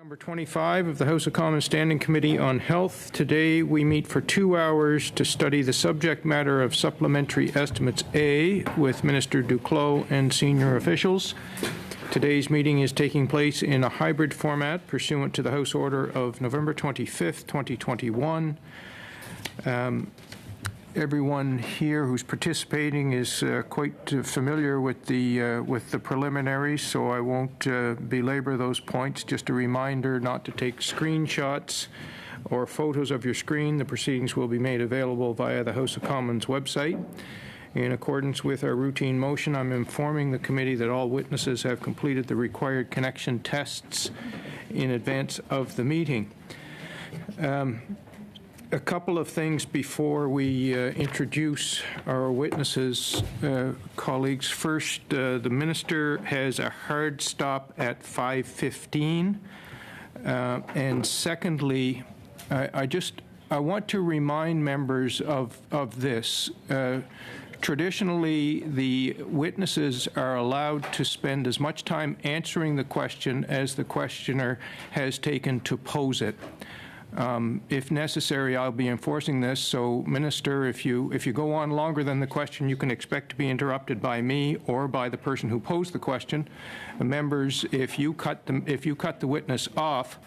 Number 25 of the House of Commons Standing Committee on Health. Today we meet for 2 hours to study the subject matter of Supplementary Estimates A with Minister Duclos and senior officials. Today's meeting is taking place in a hybrid format pursuant to the House Order of November 25th, 2021. Everyone here who's participating is quite familiar with the preliminaries, so I won't belabor those points. Just a reminder not to take screenshots or photos of your screen. The proceedings will be made available via the House of Commons website. In accordance with our routine motion, I'm informing the committee that all witnesses have completed the required connection tests in advance of the meeting. A couple of things before we introduce our witnesses, colleagues. First, the minister has a hard stop at 5:15. And secondly, I want to remind members of this. Traditionally, the witnesses are allowed to spend as much time answering the question as the questioner has taken to pose it. If necessary, I'll be enforcing this. So, Minister, if you go on longer than the question, you can expect to be interrupted by me or by the person who posed the question. Members, if you cut the witness off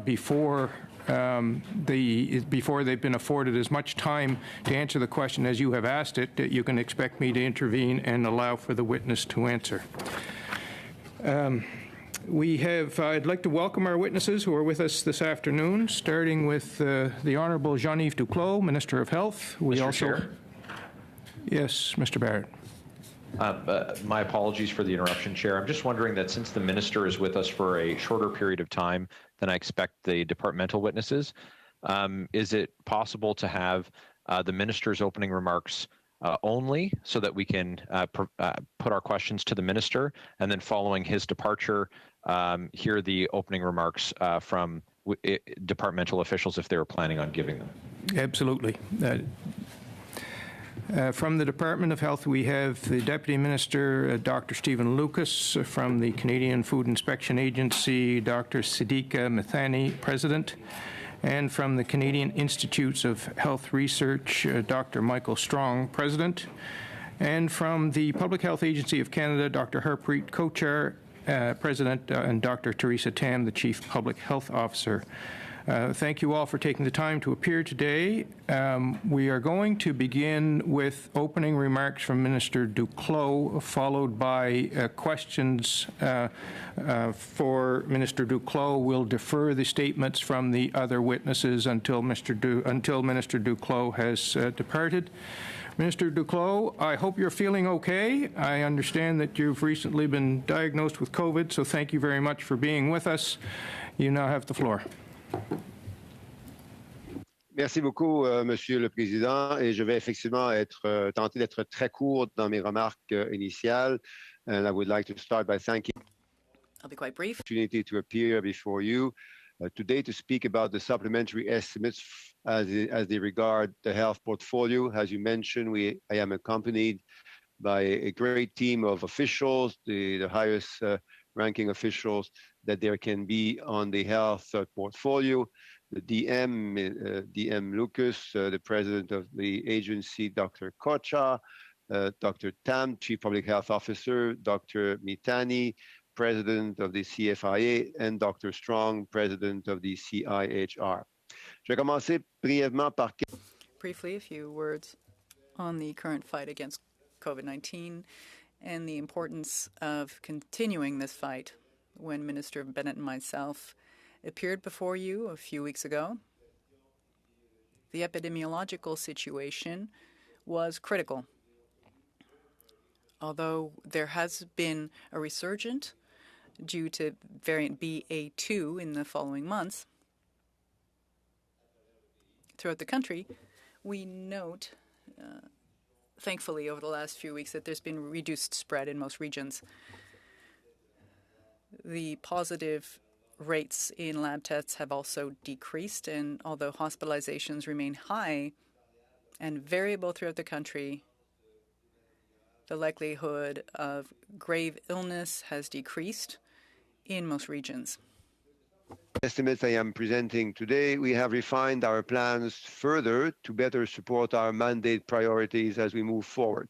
before they've been afforded as much time to answer the question as you have asked it, you can expect me to intervene and allow for the witness to answer. I'd like to welcome our witnesses who are with us this afternoon, starting with the Honourable Jean-Yves Duclos, Minister of Health. Mr. Chair? Yes, Mr. Barrett. My apologies for the interruption, Chair. I'm just wondering that since the Minister is with us for a shorter period of time than I expect the departmental witnesses, is it possible to have the Minister's opening remarks only so that we can put our questions to the Minister, and then following his departure, hear the opening remarks from departmental officials if they were planning on giving them? Absolutely. From the Department of Health, we have the Deputy Minister, Dr. Stephen Lucas. From the Canadian Food Inspection Agency, Dr. Siddiqa Mithani, President. And from the Canadian Institutes of Health Research, Dr. Michael Strong, President. And from the Public Health Agency of Canada, Dr. Harpreet Kochhar, President, and Dr. Teresa Tam, the Chief Public Health Officer. Thank you all for taking the time to appear today. We are going to begin with opening remarks from Minister Duclos, followed by questions for Minister Duclos. We'll defer the statements from the other witnesses until Minister Duclos has departed. Minister Duclos, I hope you're feeling okay. I understand that you've recently been diagnosed with COVID, so thank you very much for being with us. You now have the floor. Merci beaucoup, Monsieur le Président, et je vais effectivement tenter d'être très court dans mes remarques initiales. And I would like to start by thanking I'll be quite brief. the opportunity to appear before you today to speak about the supplementary estimates as they regard the health portfolio. As you mentioned, I am accompanied by a great team of officials, the highest ranking officials that there can be on the health portfolio. The DM Lucas, the president of the agency, Dr. Kochhar, Dr. Tam, Chief Public Health Officer, Dr. Mithani, president of the CFIA, and Dr. Strong, president of the CIHR. Je vais commencer brièvement par... Briefly, a few words on the current fight against COVID-19 and the importance of continuing this fight. When Minister Bennett and myself appeared before you a few weeks ago, the epidemiological situation was critical. Although there has been a resurgence due to variant BA2 in the following months, throughout the country, we note, thankfully, over the last few weeks that there's been reduced spread in most regions. The positive rates in lab tests have also decreased, and although hospitalizations remain high and variable throughout the country, the likelihood of grave illness has decreased in most regions. estimates I am presenting today, we have refined our plans further to better support our mandate priorities as we move forward.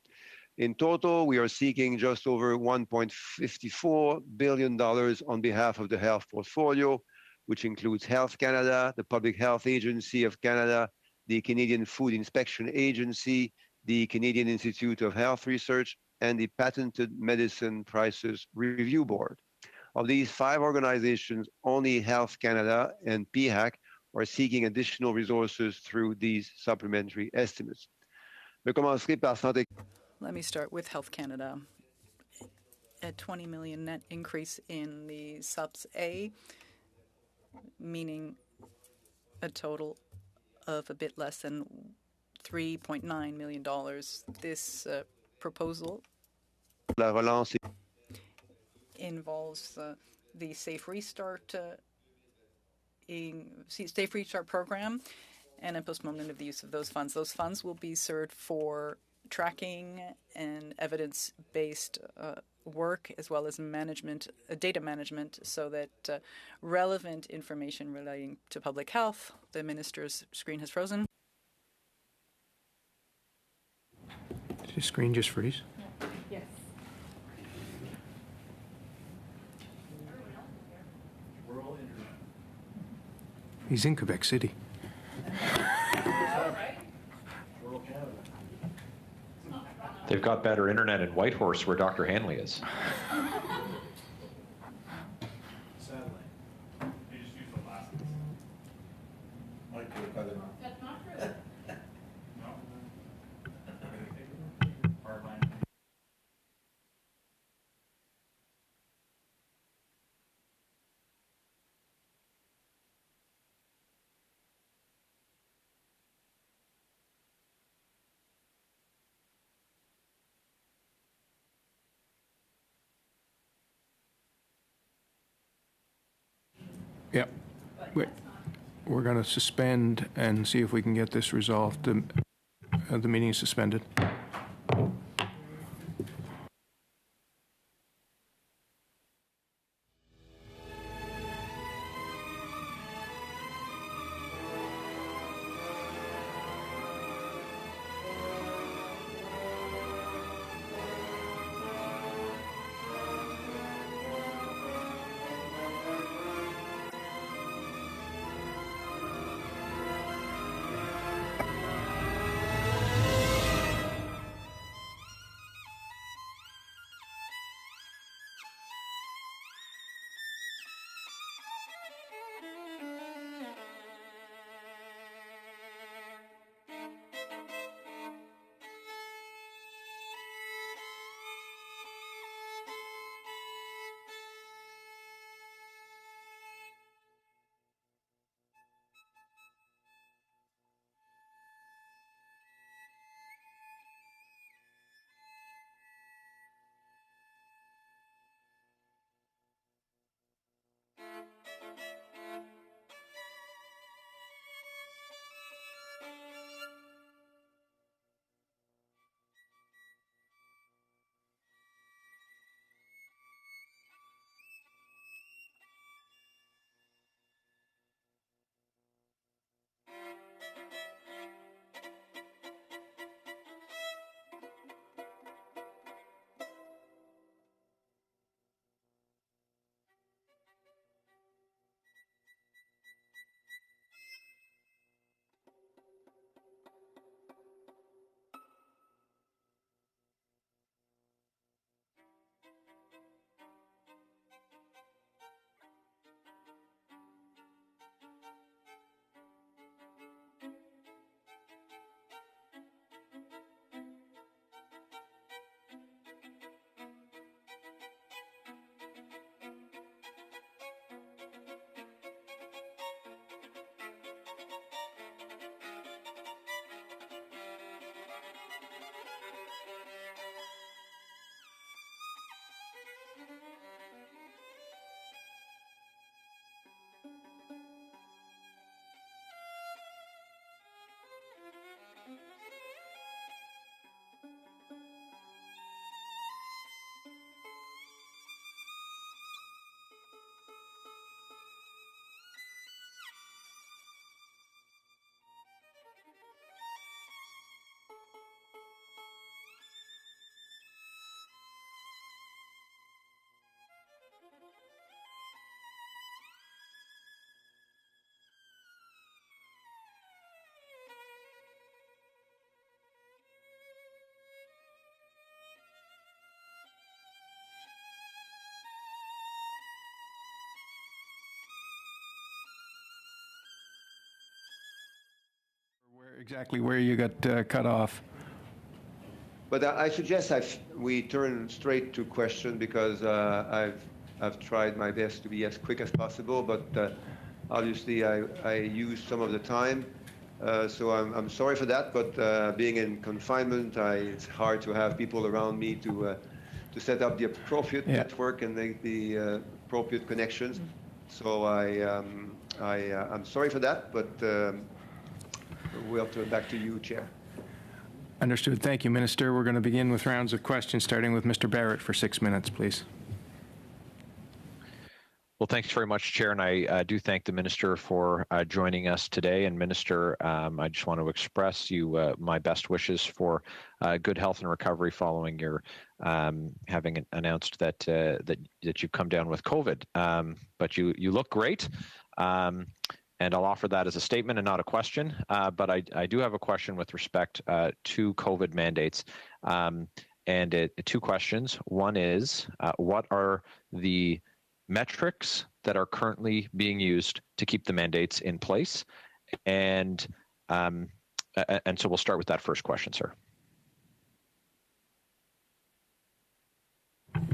In total, we are seeking just over $1.54 billion on behalf of the health portfolio, which includes Health Canada, the Public Health Agency of Canada, the Canadian Food Inspection Agency, the Canadian Institute of Health Research, and the Patented Medicine Prices Review Board. Of these 5 organizations, only Health Canada and PHAC are seeking additional resources through these supplementary estimates. Let me start with Health Canada. A $20 million net increase in the subs A, meaning a total of a bit less than $3.9 million. This proposal involves the Safe Restart program and a postponement of the use of those funds. Those funds will be served for tracking and evidence-based work, as well as management, data management, so that relevant information relating to public health. The minister's screen has frozen. Did your screen just freeze? Yes. He's in Quebec City. They've got better internet in Whitehorse, where Dr. Hanley is. Yeah. We're going to suspend and see if we can get this resolved. The meeting is suspended. exactly where you got cut off. But I suggest we turn straight to question because I've tried my best to be as quick as possible, but obviously I used some of the time. So I'm sorry for that, but being in confinement, it's hard to have people around me to set up the appropriate network and make the appropriate connections. So I'm sorry for that, but we'll turn back to you, Chair. Understood. Thank you, Minister. We're going to begin with rounds of questions, starting with Mr. Barrett for 6 minutes, please. Well, thanks very much, Chair, and I do thank the Minister for joining us today. And Minister, I just want to express you my best wishes for good health and recovery following your having announced that that you've come down with COVID. But you look great. And I'll offer that as a statement and not a question. But I do have a question with respect to COVID mandates. And two questions. One is, what are the metrics that are currently being used to keep the mandates in place? And so we'll start with that first question, sir.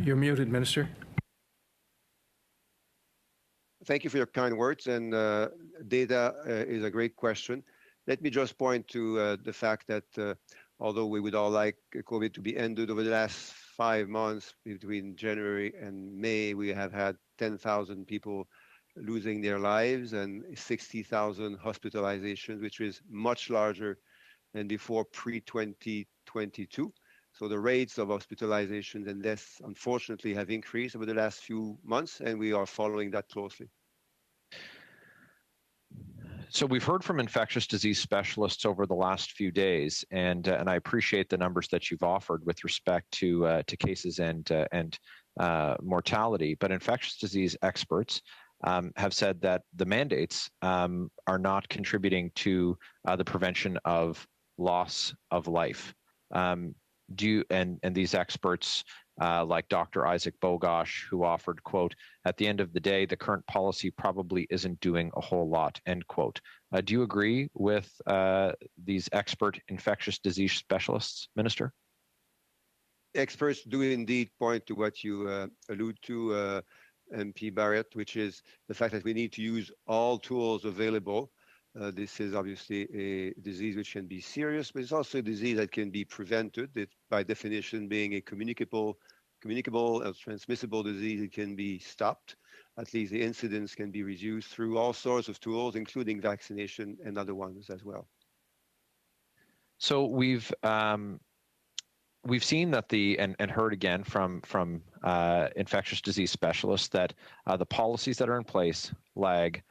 You're muted, Minister. Thank you for your kind words, and data is a great question. Let me just point to the fact that although we would all like COVID to be ended, over the last 5 months, between January and May, we have had 10,000 people losing their lives and 60,000 hospitalizations, which is much larger than before pre-2022. So the rates of hospitalizations and deaths, unfortunately, have increased over the last few months, and we are following that closely. So we've heard from infectious disease specialists over the last few days, and I appreciate the numbers that you've offered with respect to cases and mortality. But infectious disease experts have said that the mandates are not contributing to the prevention of loss of life. And these experts, like Dr. Isaac Bogosh, who offered, quote, "At the end of the day, the current policy probably isn't doing a whole lot," end quote. Do you agree with these expert infectious disease specialists, Minister? Experts do indeed point to what you allude to, MP Barrett, which is the fact that we need to use all tools available. This is obviously a disease which can be serious, but it's also a disease that can be prevented. It, by definition, being a communicable transmissible disease, it can be stopped. At least the incidence can be reduced through all sorts of tools, including vaccination and other ones as well. So we've seen that and heard again from infectious disease specialists that the policies that are in place lag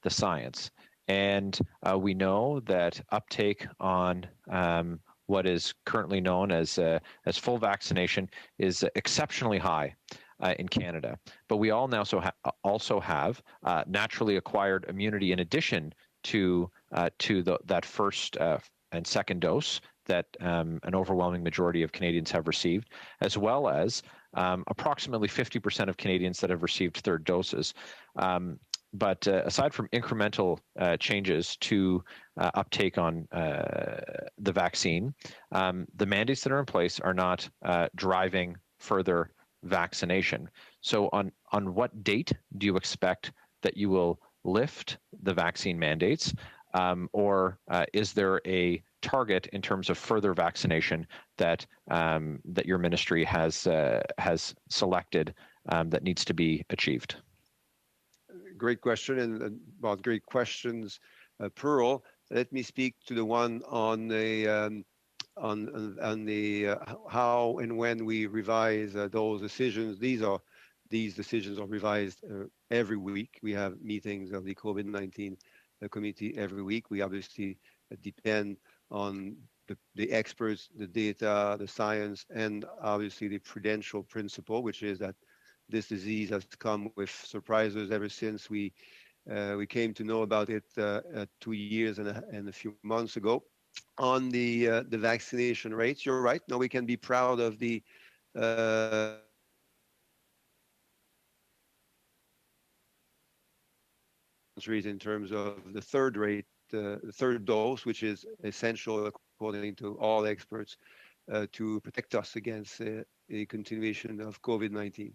the science. And we know that uptake on what is currently known as full vaccination is exceptionally high in Canada. But we all now also have naturally acquired immunity in addition to that first and second dose that an overwhelming majority of Canadians have received, as well as approximately 50% of Canadians that have received third doses. But aside from incremental changes to uptake on the vaccine, the mandates that are in place are not driving further vaccination. So on what date do you expect that you will lift the vaccine mandates? Or is there a target in terms of further vaccination that your ministry has selected that needs to be achieved? Great question, and about great questions, Pearl. Let me speak to the one on the how and when we revise those decisions. These decisions are revised every week. We have meetings of the COVID-19 committee every week. We obviously depend on the experts, the data, the science, and obviously the prudential principle, which is that this disease has come with surprises ever since we came to know about it 2 years and a few months ago. On the vaccination rates, you're right. Now we can be proud of the in terms of the third rate the third dose, which is essential according to all experts to protect us against a continuation of COVID-19.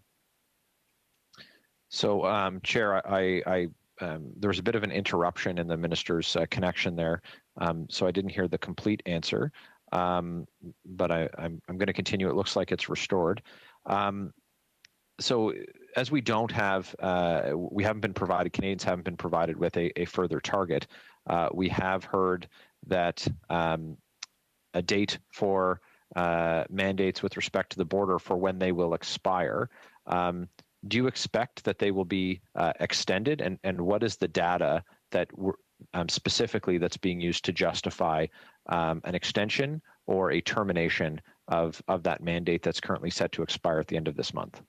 So, Chair, there was a bit of an interruption in the minister's connection there, so I didn't hear the complete answer. But I'm going to continue. It looks like it's restored. So, as we don't have, we haven't been provided, Canadians haven't been provided with a further target. We have heard that a date for mandates with respect to the border for when they will expire. Do you expect that they will be extended, and what is the data that specifically that's being used to justify an extension or a termination of that mandate that's currently set to expire at the end of this month?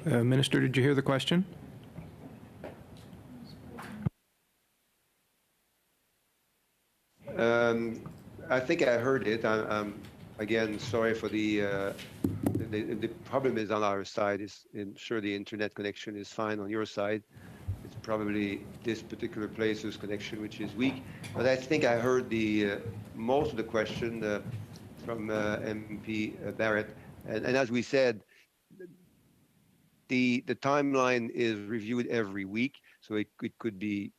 Minister, did you hear the question? I think I heard it. I'm again sorry for the problem is on our side. I'm sure the internet connection is fine on your side. It's probably this particular place's connection which is weak. But I think I heard the most of the question from MP Barrett, and as we said, the timeline is reviewed every week, so it could be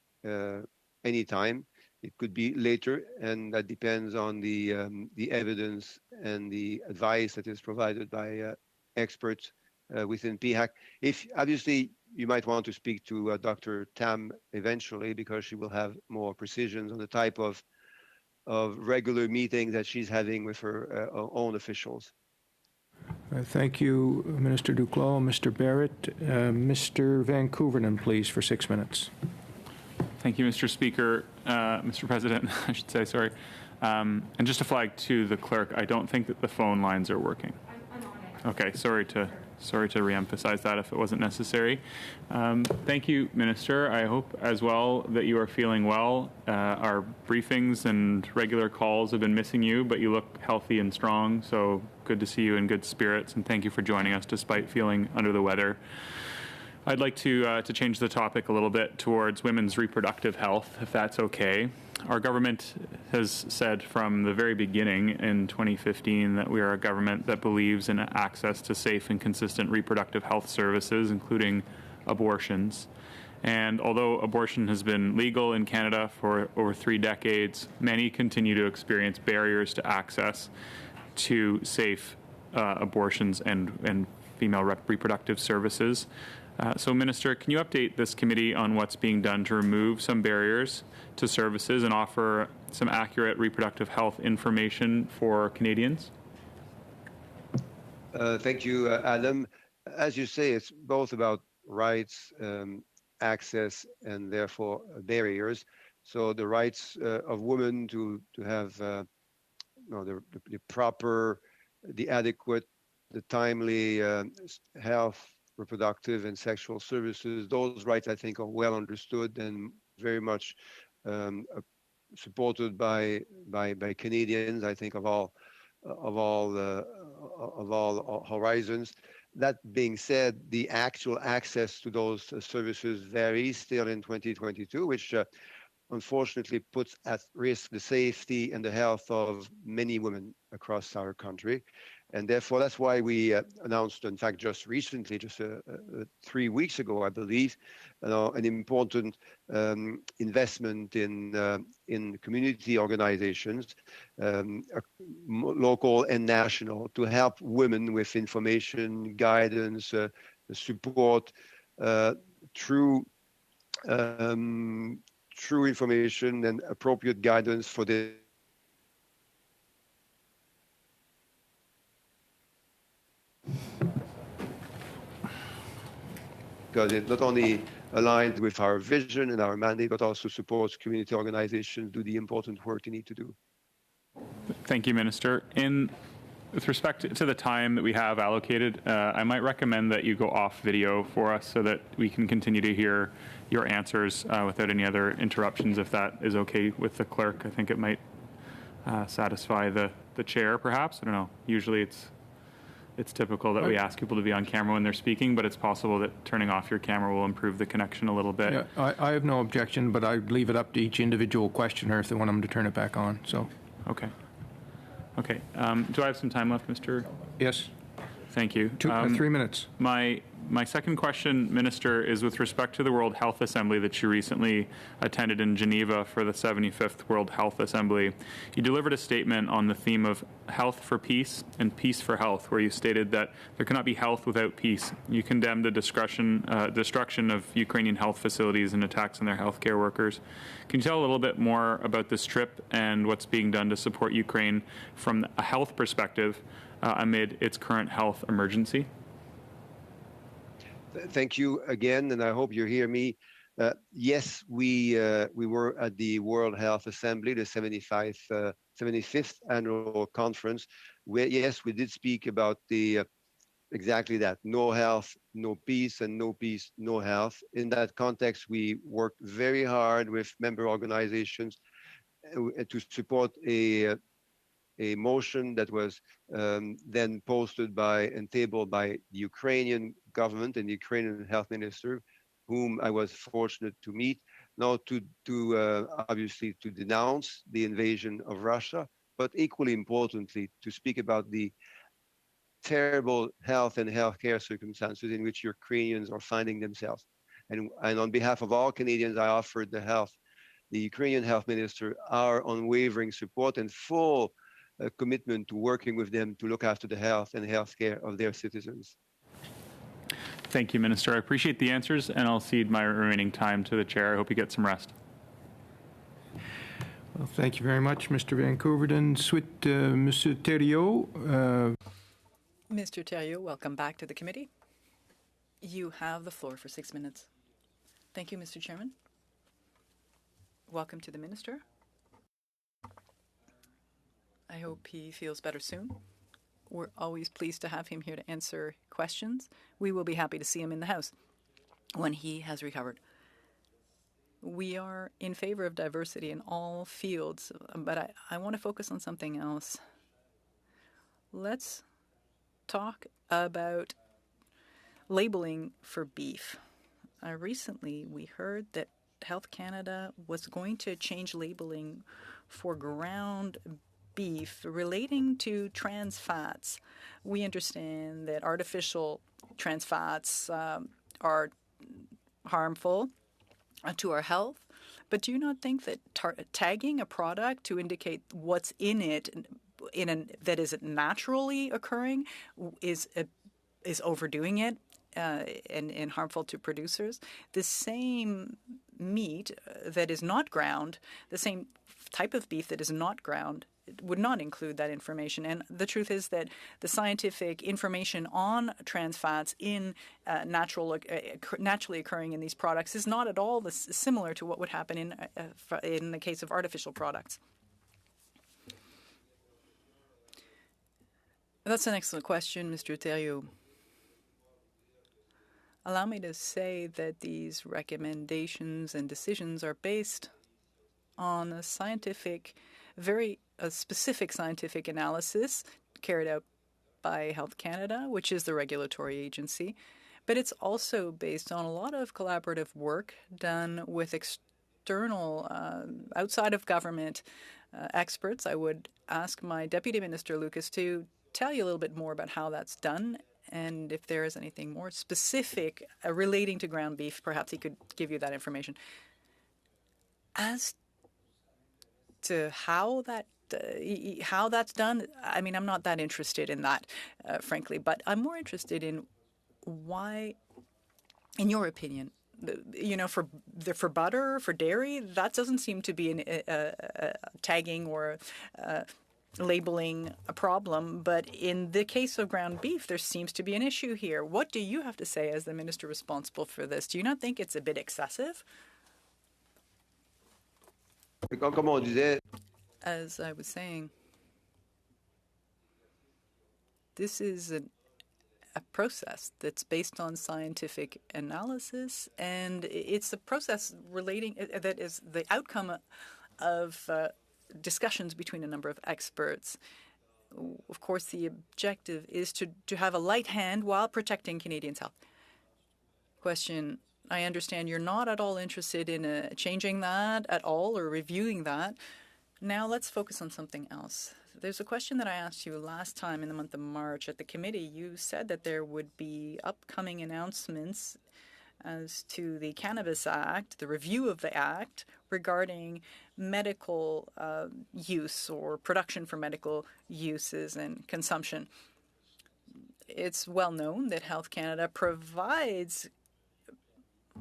any time. It could be later, and that depends on the evidence and the advice that is provided by experts within PHAC. If obviously you might want to speak to Dr. Tam eventually, because she will have more precisions on the type of regular meetings that she's having with her own officials. Thank you, Minister Duclos. Mr. Barrett. Mr. Van Koeverden, please, for 6 minutes. Thank you, Mr. Speaker. Mr. President, I should say, sorry. And just to flag to the clerk, I don't think that the phone lines are working. I'm on it. Okay, sorry to reemphasize that if it wasn't necessary. Thank you, Minister. I hope as well that you are feeling well. Our briefings and regular calls have been missing you, but you look healthy and strong, so good to see you in good spirits, and thank you for joining us despite feeling under the weather. I'd like to change the topic a little bit towards women's reproductive health, if that's okay. Our government has said from the very beginning in 2015 that we are a government that believes in access to safe and consistent reproductive health services, including abortions. And although abortion has been legal in Canada for over 3 decades, many continue to experience barriers to access to safe abortions and female reproductive services. So, Minister, can you update this committee on what's being done to remove some barriers to services and offer some accurate reproductive health information for Canadians? Thank you, Adam. As you say, it's both about rights, access, and therefore barriers. So the rights of women to have the proper, the adequate, the timely health, reproductive and sexual services, those rights I think are well understood and very much supported by Canadians, I think of all horizons. That being said, the actual access to those services varies still in 2022, which unfortunately puts at risk the safety and the health of many women across our country. And therefore, that's why we announced, in fact, just recently, just 3 weeks ago, I believe, an important investment in community organizations, local and national, to help women with information, guidance, support, true information and appropriate guidance for the because it not only aligns with our vision and our mandate, but also supports community organizations do the important work they need to do. Thank you, Minister. In with respect to the time that we have allocated, I might recommend that you go off video for us so that we can continue to hear your answers without any other interruptions, if that is okay with the clerk. I think it might satisfy the chair, perhaps. I don't know. Usually it's typical that we ask people to be on camera when they're speaking, but it's possible that turning off your camera will improve the connection a little bit. Yeah, I have no objection, but I'd leave it up to each individual questioner if they want them to turn it back on. So, Okay. Okay. Do I have some time left, Mr.? yes, Thank you. 3 minutes. My second question, Minister, is with respect to the World Health Assembly that you recently attended in Geneva for the 75th World Health Assembly. You delivered a statement on the theme of health for peace and peace for health, where you stated that there cannot be health without peace. You condemned the destruction of Ukrainian health facilities and attacks on their healthcare workers. Can you tell a little bit more about this trip and what's being done to support Ukraine from a health perspective amid its current health emergency? Thank you again, and I hope you hear me. Yes, we were at the World Health Assembly, the 75th annual conference, where, yes, we did speak about the exactly that: no health, no peace, and no peace, no health. In that context, we worked very hard with member organizations to support a motion that was then posted and tabled by the Ukrainian government and the Ukrainian health minister, whom I was fortunate to meet, now to obviously to denounce the invasion of Russia, but equally importantly, to speak about the terrible health and healthcare circumstances in which Ukrainians are finding themselves. And on behalf of all Canadians, I offered the Ukrainian health minister, our unwavering support and full commitment to working with them to look after the health and healthcare of their citizens. Thank you, Minister. I appreciate the answers, and I'll cede my remaining time to the chair. I hope you get some rest. Well, thank you very much, Mr. Van Koeverden. Suite, Monsieur Thériault. Mr. Thériault, welcome back to the committee. You have the floor for 6 minutes. Thank you, Mr. Chairman. Welcome to the Minister. I hope he feels better soon. We're always pleased to have him here to answer questions. We will be happy to see him in the House when he has recovered. We are in favor of diversity in all fields, but I want to focus on something else. Let's talk about labeling for beef. Recently, we heard that Health Canada was going to change labeling for ground beef relating to trans fats. We understand that artificial trans fats are harmful to our health, but do you not think that tagging a product to indicate what's in it that is naturally occurring is overdoing it and harmful to producers? The same meat that is not ground, the same type of beef that is not ground, would not include that information. And the truth is that the scientific information on trans fats in naturally occurring in these products is not at all similar to what would happen in the case of artificial products. That's an excellent question, Mr. Thériault. Allow me to say that these recommendations and decisions are based on a specific scientific analysis carried out by Health Canada, which is the regulatory agency, but it's also based on a lot of collaborative work done with external, outside of government experts. I would ask my Deputy Minister Lucas to tell you a little bit more about how that's done, and if there is anything more specific relating to ground beef, perhaps he could give you that information. As to how that's done, I mean, I'm not that interested in that, frankly, but I'm more interested in why, in your opinion, for butter, for dairy, that doesn't seem to be a tagging or labeling a problem. But in the case of ground beef, there seems to be an issue here. What do you have to say as the minister responsible for this? Do you not think it's a bit excessive? Comme on disait, as I was saying, This is a process that's based on scientific analysis, and it's a process relating that is the outcome of discussions between a number of experts. Of course, the objective is to have a light hand while protecting Canadians' health. Question, I understand you're not at all interested in changing that at all or reviewing that. Now let's focus on something else. There's a question that I asked you last time in the month of March at the committee. You said that there would be upcoming announcements as to the Cannabis Act, the review of the Act regarding medical use or production for medical uses and consumption. It's well known that Health Canada provides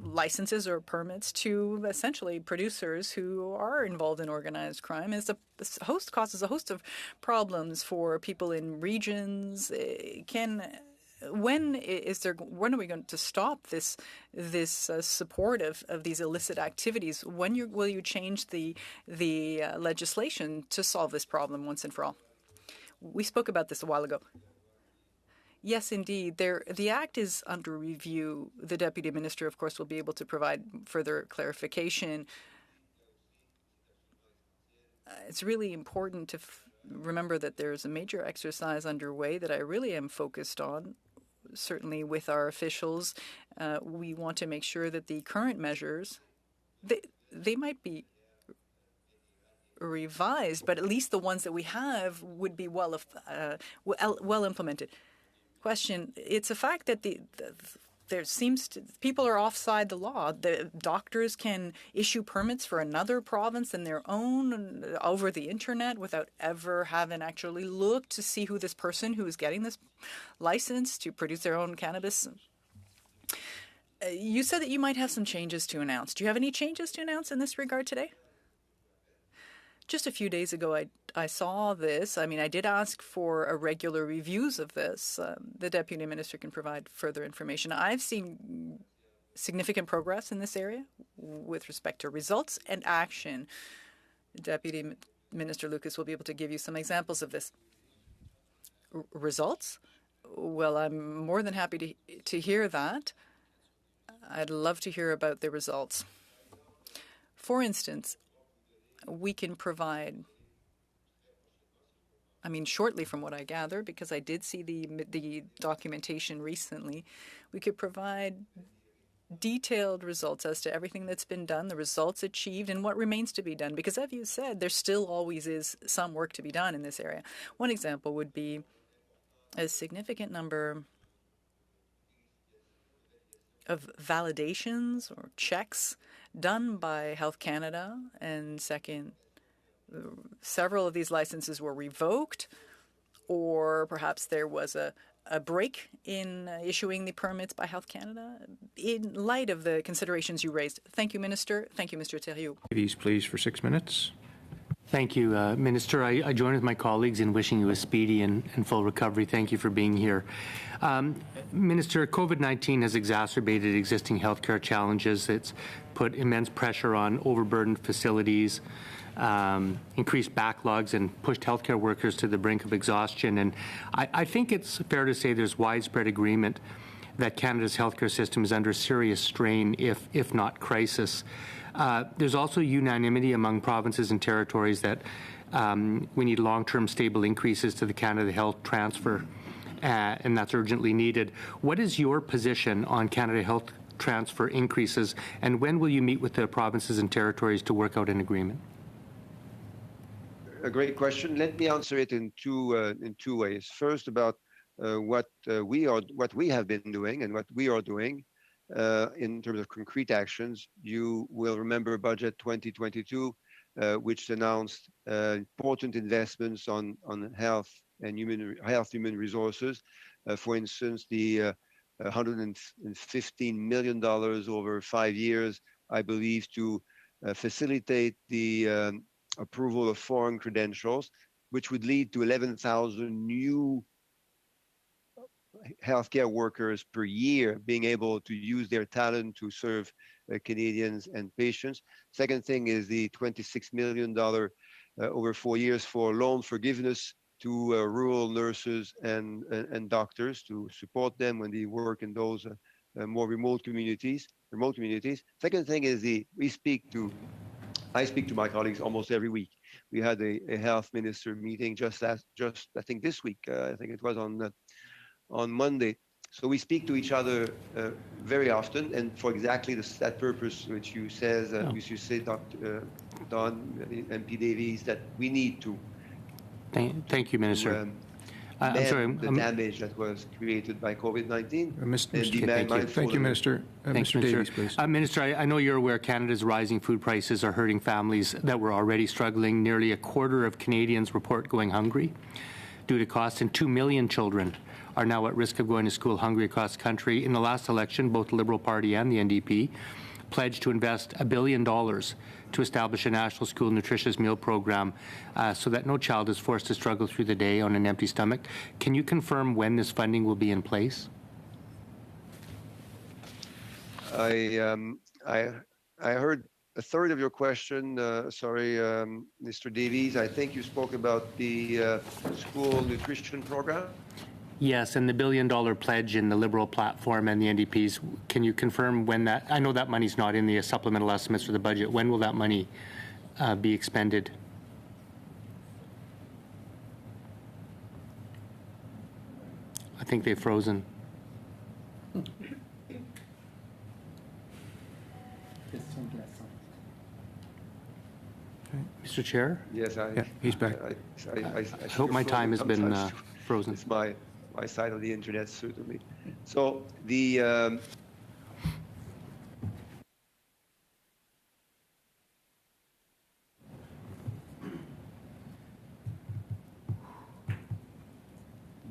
licenses or permits to essentially producers who are involved in organized crime. Causes a host of problems for people in regions. When are we going to stop this support of these illicit activities? When will you change the legislation to solve this problem once and for all? We spoke about this a while ago. Yes, indeed. The Act is under review. The Deputy Minister, of course, will be able to provide further clarification. It's really important to remember that there's a major exercise underway that I really am focused on, certainly with our officials. We want to make sure that the current measures, they might be revised, but at least the ones that we have would be well implemented. Question, it's a fact that people are offside the law. The doctors can issue permits for another province than their own over the internet without ever having actually looked to see who this person who is getting this license to produce their own cannabis. You said that you might have some changes to announce. Do you have any changes to announce in this regard today? Just a few days ago, I saw this. I mean, I did ask for regular reviews of this. The Deputy Minister can provide further information. I've seen significant progress in this area with respect to results and action. Deputy Minister Lucas will be able to give you some examples of this. Results? Well, I'm more than happy to hear that. I'd love to hear about the results. For instance, we can provide, shortly from what I gather, because I did see the documentation recently, we could provide detailed results as to everything that's been done, the results achieved, and what remains to be done. Because as you said, there still always is some work to be done in this area. One example would be a significant number of validations or checks done by Health Canada, and second, several of these licenses were revoked, or perhaps there was a break in issuing the permits by Health Canada. In light of the considerations you raised, thank you, Minister. Thank you, Mr. Thériault. Please, for 6 minutes. Thank you, Minister. I join with my colleagues in wishing you a speedy and full recovery. Thank you for being here. Minister, COVID-19 has exacerbated existing healthcare challenges. It's put immense pressure on overburdened facilities, increased backlogs, and pushed healthcare workers to the brink of exhaustion. And I think it's fair to say there's widespread agreement that Canada's healthcare system is under serious strain, if not crisis. There's also unanimity among provinces and territories that we need long-term stable increases to the Canada Health Transfer, and that's urgently needed. What is your position on Canada Health Transfer increases, and when will you meet with the provinces and territories to work out an agreement? A great question. Let me answer it in two ways. First, about what we have been doing and what we are doing. In terms of concrete actions, you will remember Budget 2022, which announced important investments on health and human resources. For instance, the $115 million over 5 years, I believe, to facilitate the approval of foreign credentials, which would lead to 11,000 new healthcare workers per year being able to use their talent to serve Canadians and patients. Second thing is the $26 million over 4 years for loan forgiveness to rural nurses and doctors to support them when they work in those more remote communities. Second thing is I speak to my colleagues almost every week. We had a health minister meeting just I think this week. I think it was on Monday. So we speak to each other very often, and for exactly that purpose, which you say, Dr. Don, MP Davies, that we need to. Thank you, Minister. I'm sorry. The damage that was created by COVID-19. Thank you, Minister. Thanks, Mr. Minister. Davies, please. Minister, I know you're aware Canada's rising food prices are hurting families that were already struggling. Nearly a quarter of Canadians report going hungry due to costs, and 2 million children are now at risk of going to school hungry across the country. In the last election, both the Liberal Party and the NDP pledged to invest $1 billion to establish a national school nutritious meal program so that no child is forced to struggle through the day on an empty stomach. Can you confirm when this funding will be in place? I heard a third of your question. Sorry, Mr. Davies. I think you spoke about the school nutrition program. Yes, and the $1 billion pledge in the Liberal platform and the NDP's. Can you confirm when that? I know that money's not in the supplemental estimates for the budget. When will that money be expended? I think they've frozen. Mr. Chair? Yes, he's back. I hope my time has been frozen. It's my side of the internet, certainly. So the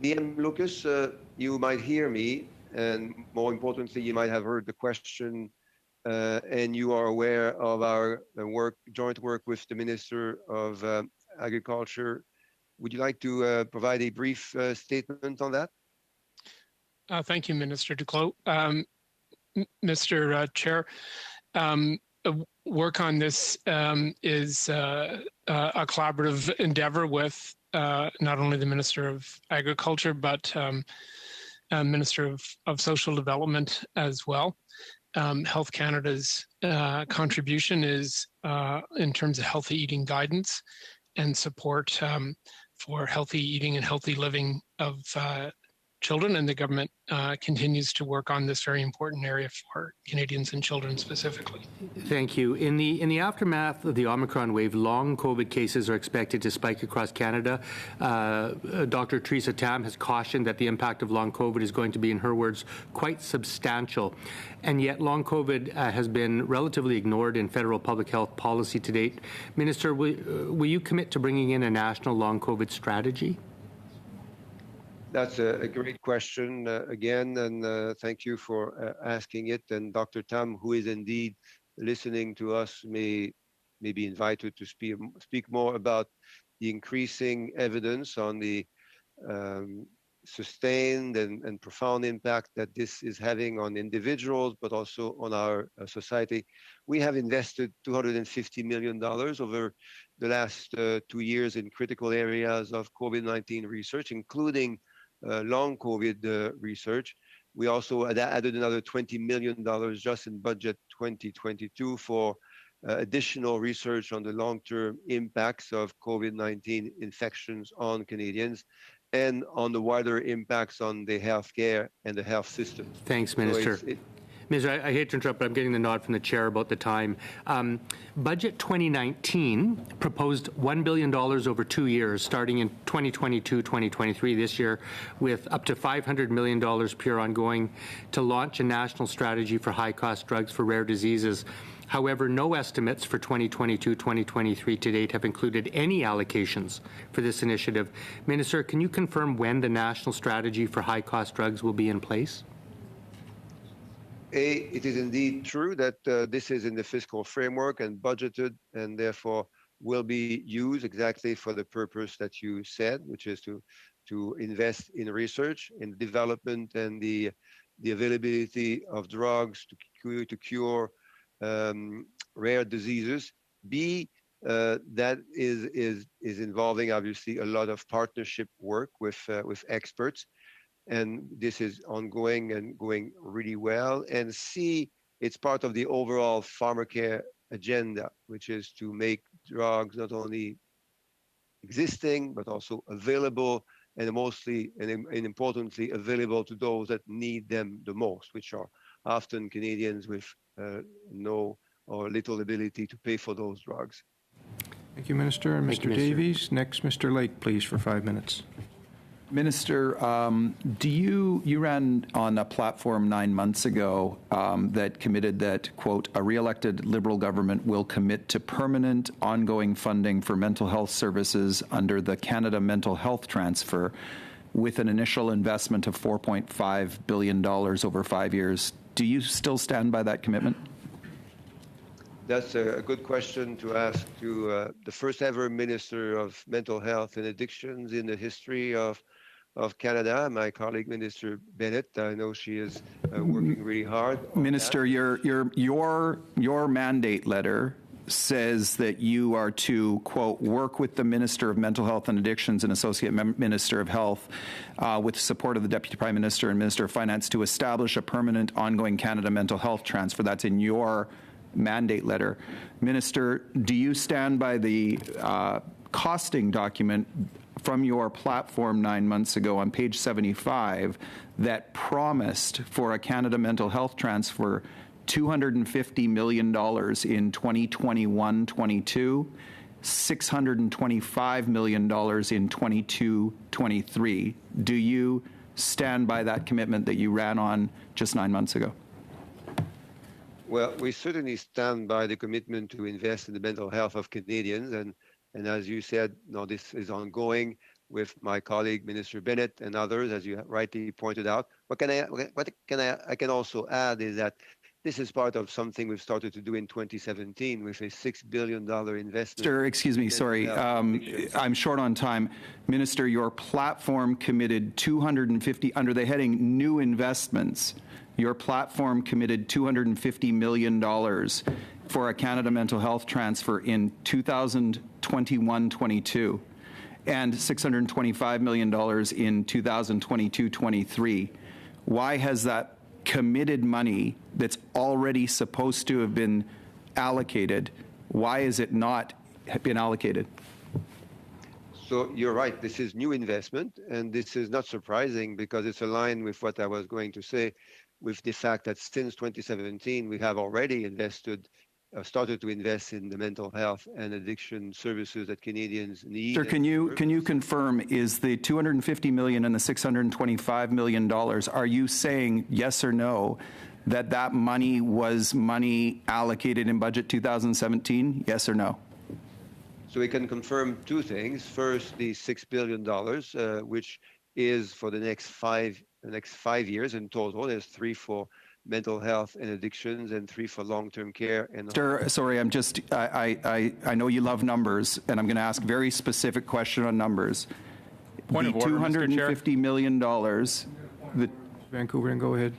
DM Lucas, you might hear me, and more importantly, you might have heard the question, and you are aware of our joint work with the Minister of Agriculture. Would you like to provide a brief statement on that? Thank you, Minister Duclos. Mr. Chair, work on this is a collaborative endeavor with not only the Minister of Agriculture, but Minister of Social Development as well. Health Canada's contribution is in terms of healthy eating guidance and support for healthy eating and healthy living of children, and the government continues to work on this very important area for Canadians and children specifically. Thank you. In the aftermath of the Omicron wave, long COVID cases are expected to spike across Canada. Dr. Theresa Tam has cautioned that the impact of long COVID is going to be, in her words, quite substantial. And yet long COVID has been relatively ignored in federal public health policy to date. Minister, will you commit to bringing in a national long COVID strategy? That's a great question again, and thank you for asking it. And Dr. Tam, who is indeed listening to us, may be invited to speak more about the increasing evidence on the sustained and profound impact that this is having on individuals, but also on our society. We have invested $250 million over the last 2 years in critical areas of COVID-19 research, including long COVID research. We also added another $20 million just in budget 2022 for additional research on the long-term impacts of COVID-19 infections on Canadians and on the wider impacts on the healthcare and the health system. Thanks, Minister. So Minister, I hate to interrupt, but I'm getting the nod from the chair about the time. Budget 2019 proposed $1 billion over 2 years, starting in 2022-2023 this year, with up to $500 million per ongoing to launch a national strategy for high-cost drugs for rare diseases. However, no estimates for 2022-2023 to date have included any allocations for this initiative. Minister, can you confirm when the national strategy for high-cost drugs will be in place? It is indeed true that this is in the fiscal framework and budgeted, and therefore will be used exactly for the purpose that you said, which is to invest in research, in development, and the availability of drugs to cure rare diseases, be That is involving obviously a lot of partnership work with experts, and this is ongoing and going really well. And C, it's part of the overall pharmacare agenda, which is to make drugs not only existing but also available, and mostly and importantly available to those that need them the most, which are often Canadians with no or little ability to pay for those drugs. Thank you, Minister. And Mr. Davies. Next, Mr. Lake, please, for 5 minutes. Minister, you ran on a platform 9 months ago that committed that, quote, a re-elected Liberal government will commit to permanent ongoing funding for mental health services under the Canada Mental Health Transfer with an initial investment of $4.5 billion over 5 years. Do you still stand by that commitment? That's a good question to ask to the first ever Minister of Mental Health and Addictions in the history of Canada, my colleague Minister Bennett. I know she is working really hard. Minister, your mandate letter says that you are to, quote, work with the Minister of Mental Health and Addictions and Associate Minister of Health with support of the Deputy Prime Minister and Minister of Finance to establish a permanent ongoing Canada Mental Health Transfer. That's in your mandate letter. Minister, do you stand by the costing document from your platform 9 months ago on page 75 that promised for a Canada Mental Health Transfer $250 million in 2021-22, $625 million in 22-23? Do you stand by that commitment that you ran on just 9 months ago? Well, we certainly stand by the commitment to invest in the mental health of Canadians, and as you said, this is ongoing with my colleague Minister Bennett and others, as you rightly pointed out. I can also add is that this is part of something we've started to do in 2017 with a $6 billion investment. Minister, excuse me, sorry, I'm short on time. Minister, your platform committed 250 under the heading New Investments. Your platform committed $250 million for a Canada Mental Health Transfer in 2021-22 and $625 million in 2022-23. Why has that committed money that's already supposed to have been allocated, why is it not been allocated? So you're right, this is new investment, and this is not surprising because it's aligned with what I was going to say, with the fact that since 2017, we have already started to invest in the mental health and addiction services that Canadians need. Sir, can you confirm, is the $250 million and the $625 million, are you saying yes or no that money was money allocated in budget 2017? Yes or no? So we can confirm two things. First, the $6 billion, which is for the next 5 years in total. There's 3 for mental health and addictions and 3 for long-term care. And Sir, sorry, I know you love numbers, and I'm going to ask a very specific question on numbers. Point of order, $250 million. Vancouver, and go ahead.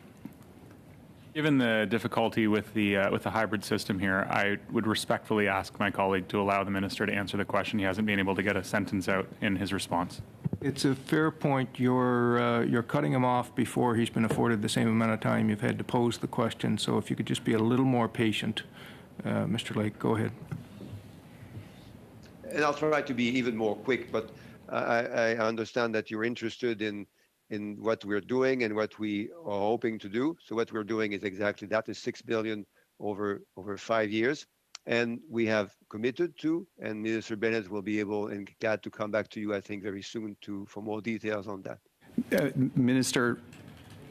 Given the difficulty with the hybrid system here, I would respectfully ask my colleague to allow the minister to answer the question. He hasn't been able to get a sentence out in his response. It's a fair point. You're cutting him off before he's been afforded the same amount of time you've had to pose the question. So if you could just be a little more patient, Mr. Lake, go ahead. And I'll try to be even more quick, but I understand that you're interested in what we're doing and what we are hoping to do. So what we're doing is exactly that, is $6 billion over 5 years. And we have committed to, and Minister Bennett will be able and glad to come back to you, I think, very soon for more details on that. Minister,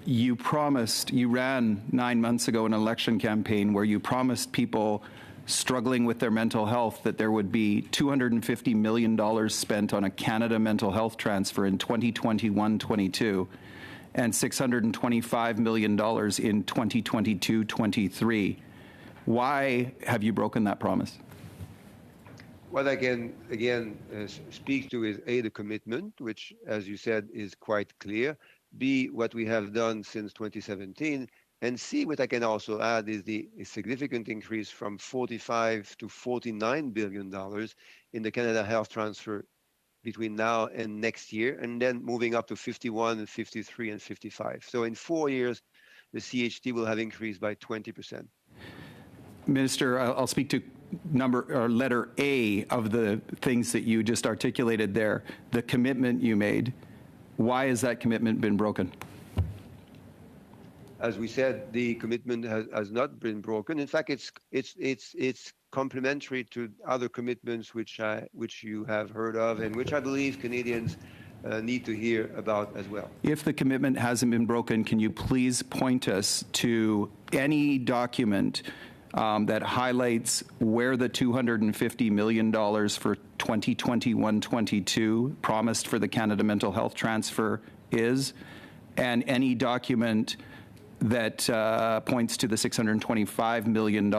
you ran 9 months ago an election campaign where you promised people struggling with their mental health that there would be $250 million spent on a Canada Mental Health Transfer in 2021-22 and $625 million in 2022-23. Why have you broken that promise? What I can, again, speak to is A, the commitment, which, as you said, is quite clear. B, what we have done since 2017. And C, what I can also add is the significant increase from $45 to $49 billion in the Canada Health Transfer between now and next year, and then moving up to 51 and 53 and 55. So in 4 years, the CHT will have increased by 20%. Minister, I'll speak to letter A of the things that you just articulated there, the commitment you made. Why has that commitment been broken? As we said, the commitment has not been broken. In fact, it's complementary to other commitments which you have heard of and which I believe Canadians need to hear about as well. If the commitment hasn't been broken, can you please point us to any document that highlights where the $250 million for 2021-22 promised for the Canada Mental Health Transfer is, and any document that points to the $625 million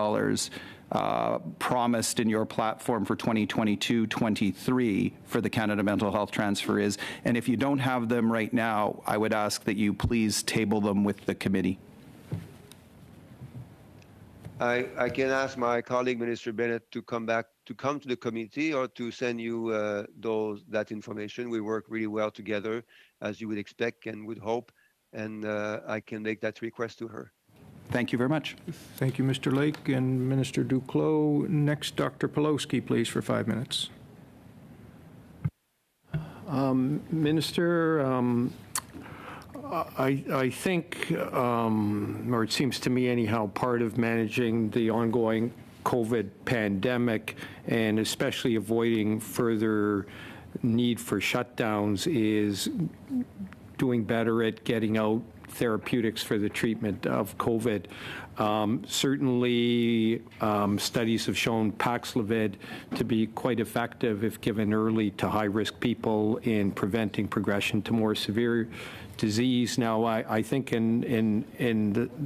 promised in your platform for 2022-23 for the Canada Mental Health Transfer is. And if you don't have them right now, I would ask that you please table them with the committee. I can ask my colleague, Minister Bennett, to come to the committee or to send you that information. We work really well together, as you would expect and would hope, and I can make that request to her. Thank you very much. Thank you, Mr. Lake and Minister Duclos. Next, Dr. Pawlowski, please, for 5 minutes. Minister, I think, or it seems to me anyhow, part of managing the ongoing COVID pandemic and especially avoiding further need for shutdowns is doing better at getting out therapeutics for the treatment of COVID. Certainly, studies have shown Paxlovid to be quite effective if given early to high-risk people in preventing progression to more severe disease. Now, I think in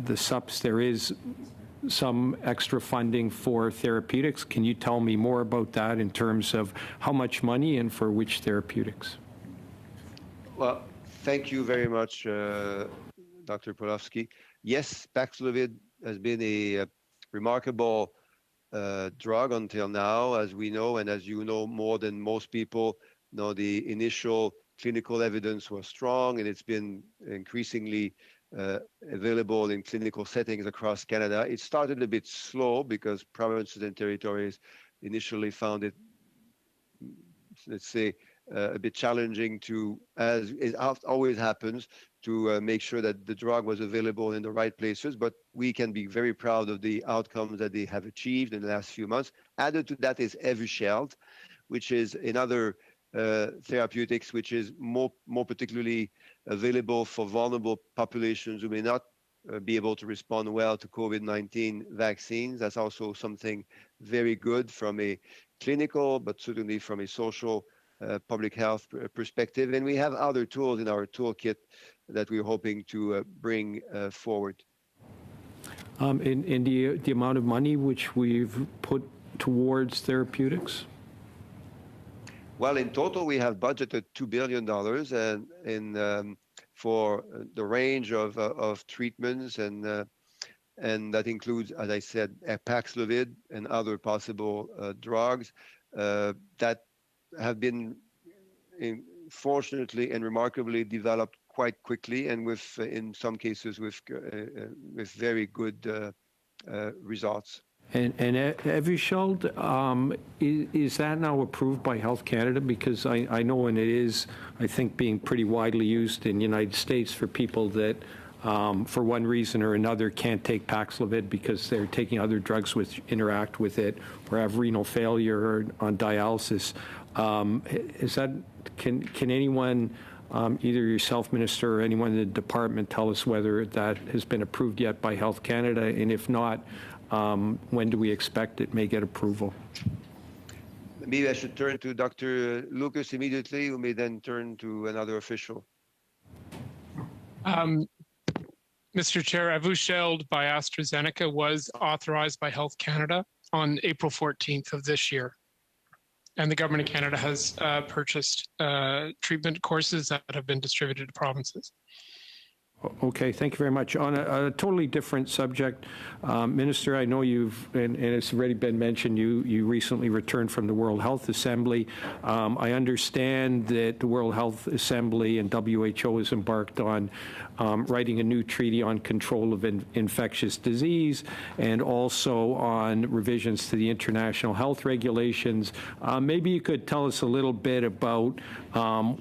the SUPs there is some extra funding for therapeutics. Can you tell me more about that in terms of how much money and for which therapeutics? Well, thank you very much, Dr. Pawlowski. Yes, Paxlovid has been a remarkable drug until now, as we know, and as you know more than most people. The initial clinical evidence was strong, and it's been increasingly available in clinical settings across Canada. It started a bit slow because provinces and territories initially found it, let's say, a bit challenging to, as it always happens, to make sure that the drug was available in the right places. But we can be very proud of the outcomes that they have achieved in the last few months. Added to that is Evusheld, which is another therapeutics which is more particularly available for vulnerable populations who may not be able to respond well to COVID-19 vaccines. That's also something very good from a clinical, but certainly from a social public health perspective. And we have other tools in our toolkit that we're hoping to bring forward. In the amount of money which we've put towards therapeutics? Well, in total, we have budgeted $2 billion for the range of treatments, and that includes, as I said, Paxlovid and other possible drugs that have been, fortunately and remarkably, developed quite quickly, and in some cases, with very good results. And Evusheld, is that now approved by Health Canada? Because I know, and it is, I think, being pretty widely used in the United States for people that, for one reason or another, can't take Paxlovid because they're taking other drugs which interact with it or have renal failure or on dialysis. Can anyone, either yourself, Minister, or anyone in the department, tell us whether that has been approved yet by Health Canada? And if not, when do we expect it may get approval? Maybe I should turn to Dr. Lucas immediately, who may then turn to another official. Mr. Chair, Evusheld by AstraZeneca was authorized by Health Canada on April 14th of this year. And the Government of Canada has purchased treatment courses that have been distributed to provinces. Okay, thank you very much. On a totally different subject, Minister, I know and it's already been mentioned, you recently returned from the World Health Assembly. I understand that the World Health Assembly and WHO has embarked on writing a new treaty on control of infectious disease and also on revisions to the international health regulations. Maybe you could tell us a little bit about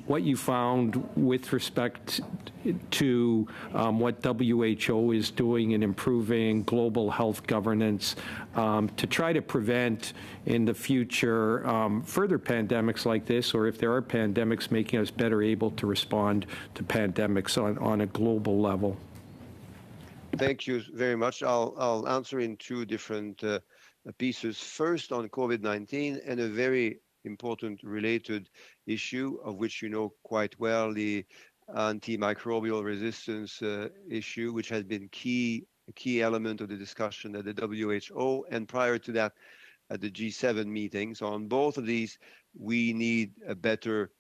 what you found with respect to what WHO is doing in improving global health governance to try to prevent in the future further pandemics like this, or if there are pandemics, making us better able to respond to pandemics on a global level. Thank you very much. I'll answer in two different pieces. First, on COVID-19 and a very important related issue of which you know quite well, the antimicrobial resistance issue, which has been a key element of the discussion at the WHO and prior to that at the G7 meeting. So on both of these, we need a better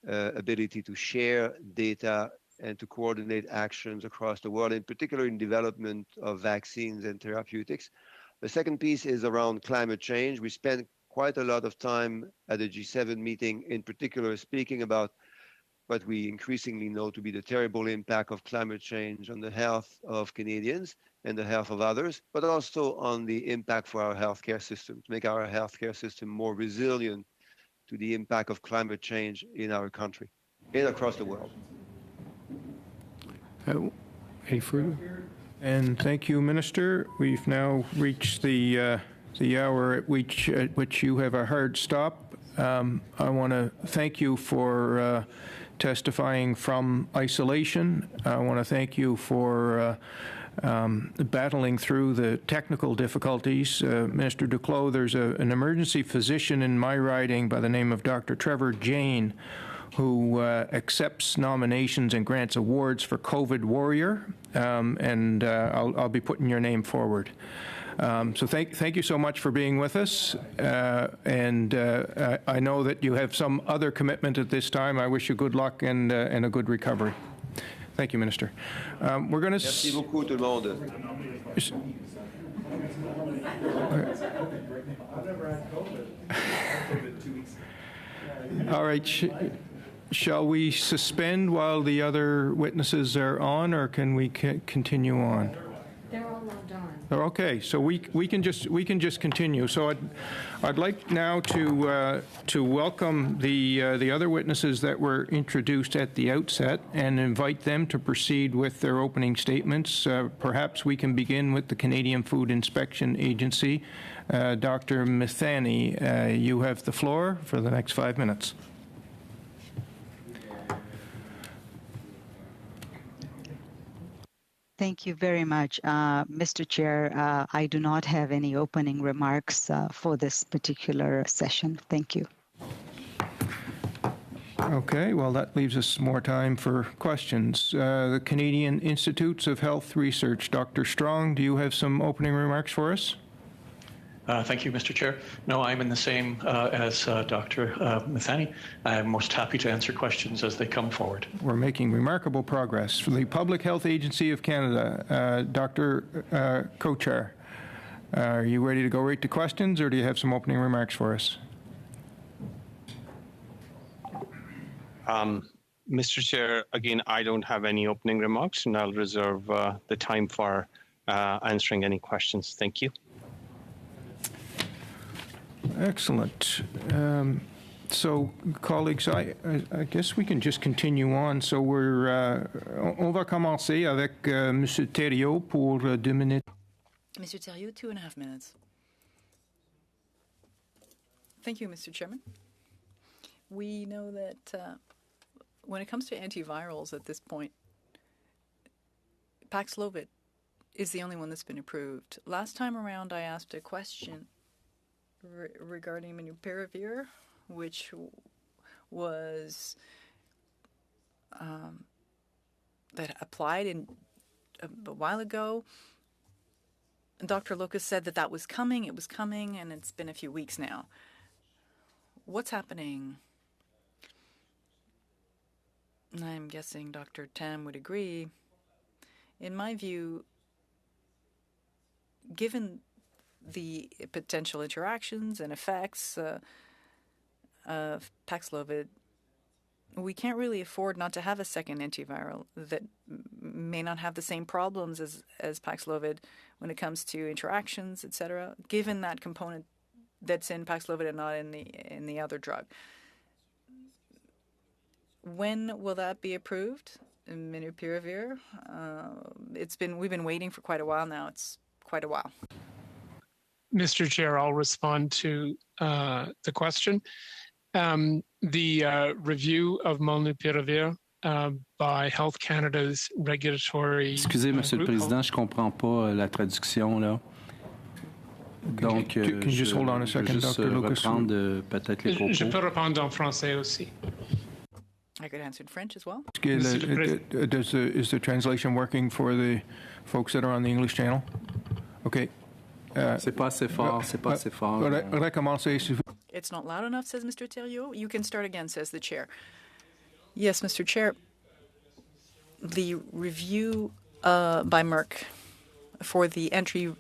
ability to share data and to coordinate actions across the world, in particular in development of vaccines and therapeutics. The second piece is around climate change. We spent quite a lot of time at the G7 meeting, in particular speaking about what we increasingly know to be the terrible impact of climate change on the health of Canadians and the health of others, but also on the impact for our healthcare system, to make our healthcare system more resilient to the impact of climate change in our country and across the world. Any further? And thank you, Minister. We've now reached the hour at which you have a hard stop. I want to thank you for testifying from isolation. I want to thank you for battling through the technical difficulties. Minister Duclos, there's an emergency physician in my riding by the name of Dr. Trevor Jane, who accepts nominations and grants awards for COVID Warrior, and I'll be putting your name forward. So thank you so much for being with us, and I know that you have some other commitment at this time. I wish you good luck and a good recovery. Thank you, Minister. We're going to... Merci beaucoup, tout le monde. All right. Shall we suspend while the other witnesses are on, or can we continue on? They're all logged on. Okay, so we can just continue. So I'd like now to welcome the other witnesses that were introduced at the outset and invite them to proceed with their opening statements. Perhaps we can begin with the Canadian Food Inspection Agency. Dr. Mithani, you have the floor for the next 5 minutes. Thank you very much. Mr. Chair, I do not have any opening remarks for this particular session. Thank you. Okay, well, that leaves us more time for questions. The Canadian Institutes of Health Research, Dr. Strong, do you have some opening remarks for us? Thank you, Mr. Chair. No, I'm in the same as Dr. Mithani. I'm most happy to answer questions as they come forward. We're making remarkable progress. For the Public Health Agency of Canada, Dr. Kochar, are you ready to go right to questions, or do you have some opening remarks for us? Mr. Chair, again, I don't have any opening remarks, and I'll reserve the time for answering any questions. Thank you. Excellent. So, colleagues, I guess we can just continue on. So, on va commencer avec Monsieur Thériault pour 2 minutes. Mr. Thériault, 2.5 minutes. Thank you, Mr. Chairman. We know that when it comes to antivirals at this point, Paxlovid is the only one that's been approved. Last time around, I asked a question regarding Molnupiravir, which was that applied a while ago. Dr. Lucas said that was coming, it was coming, and it's been a few weeks now. What's happening? I'm guessing Dr. Tam would agree In my view, given the potential interactions and effects of Paxlovid, we can't really afford not to have a second antiviral that may not have the same problems as Paxlovid when it comes to interactions, etc., given that component that's in Paxlovid and not in the other drug. When will that be approved? Molnupiravir? We've been waiting for quite a while now. It's quite a while. Mr. Chair, I'll respond to the question. The review of Molnupiravir by Health Canada's regulatory. Excusez, Monsieur le Président, je comprends pas la traduction là. Donc, can you just hold on a second, Dr. Lucas? Peut-être les propos. Je peux répondre en français aussi. I could answer in French as well. Is the translation working for the folks that are on the English channel? Okay. C'est pas assez fort, c'est pas assez fort. It's not loud enough, says Mr. Thériault. You can start again, says the chair. Yes, Mr. Chair. The review by Merck for the antiviral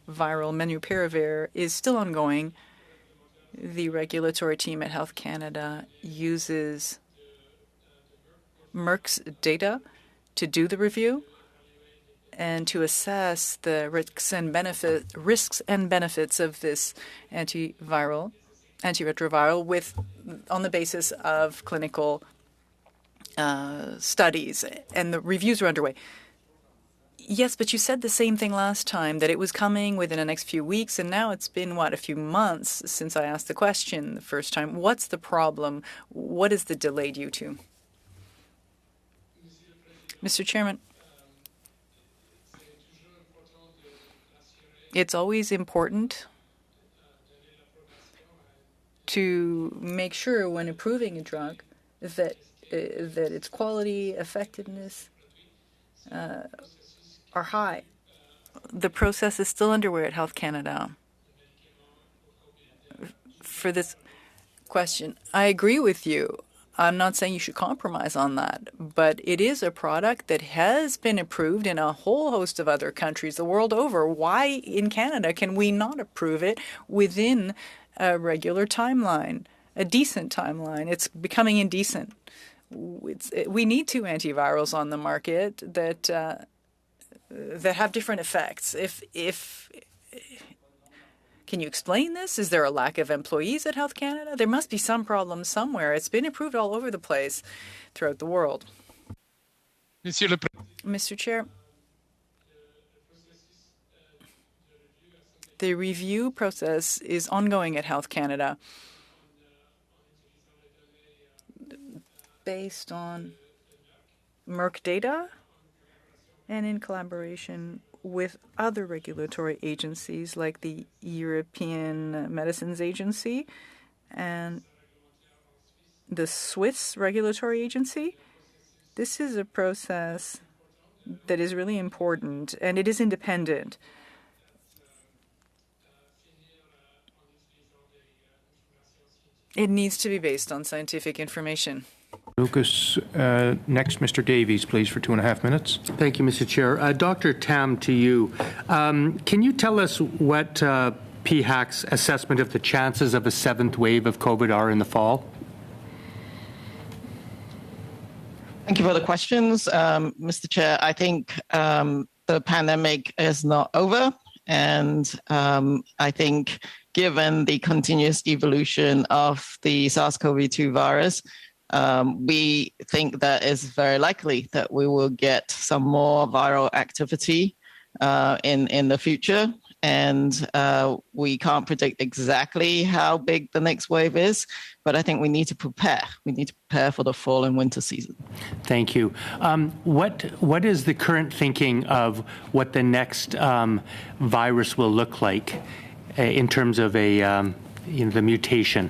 Molnupiravir is still ongoing. The regulatory team at Health Canada uses Merck's data to do the review and to assess the risks and benefits of this antiretroviral on the basis of clinical studies, and the reviews are underway. Yes, but you said the same thing last time, that it was coming within the next few weeks, and now it's been, a few months since I asked the question the first time. What's the problem? What is the delay due to? Mr. Chairman, it's always important to make sure when approving a drug that its quality, effectiveness are high. The process is still underway at Health Canada for this question. I agree with you. I'm not saying you should compromise on that, but it is a product that has been approved in a whole host of other countries the world over. Why in Canada can we not approve it within a regular timeline, a decent timeline? It's becoming indecent. We need two antivirals on the market that have different effects. Can you explain this? Is there a lack of employees at Health Canada? There must be some problem somewhere. It's been approved all over the place throughout the world. Mr. Chair, the review process is ongoing at Health Canada based on Merck data and in collaboration with other regulatory agencies like the European Medicines Agency and the Swiss Regulatory Agency. This is a process that is really important, and it is independent. It needs to be based on scientific information. Lucas, next, Mr. Davies, please, for 2.5 minutes. Thank you, Mr. Chair. Dr. Tam, to you. Can you tell us what PHAC's assessment of the chances of a seventh wave of COVID are in the fall? Thank you for the questions, Mr. Chair. I think the pandemic is not over, and I think given the continuous evolution of the SARS-CoV-2 virus, we think that it's very likely that we will get some more viral activity in the future. And we can't predict exactly how big the next wave is, but I think we need to prepare. We need to prepare for the fall and winter season. Thank you. What is the current thinking of what the next virus will look like in terms of the mutation?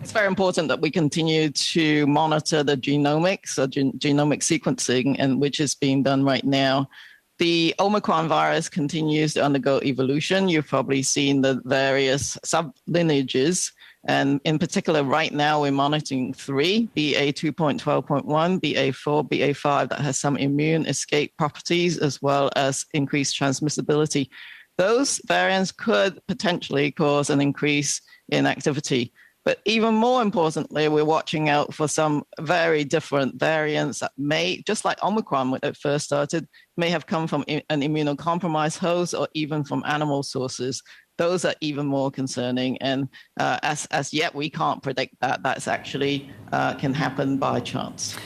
It's very important that we continue to monitor the genomics, or genomic sequencing, and which is being done right now. The Omicron virus continues to undergo evolution. You've probably seen the various sublineages And in particular, right now, we're monitoring 3, BA 2.12.1, BA4, BA5, that has some immune escape properties, as well as increased transmissibility. Those variants could potentially cause an increase in activity. But even more importantly, we're watching out for some very different variants that may, just like Omicron when it first started, may have come from an immunocompromised host or even from animal sources. Those are even more concerning. And as yet, we can't predict that. That's actually can happen by chance.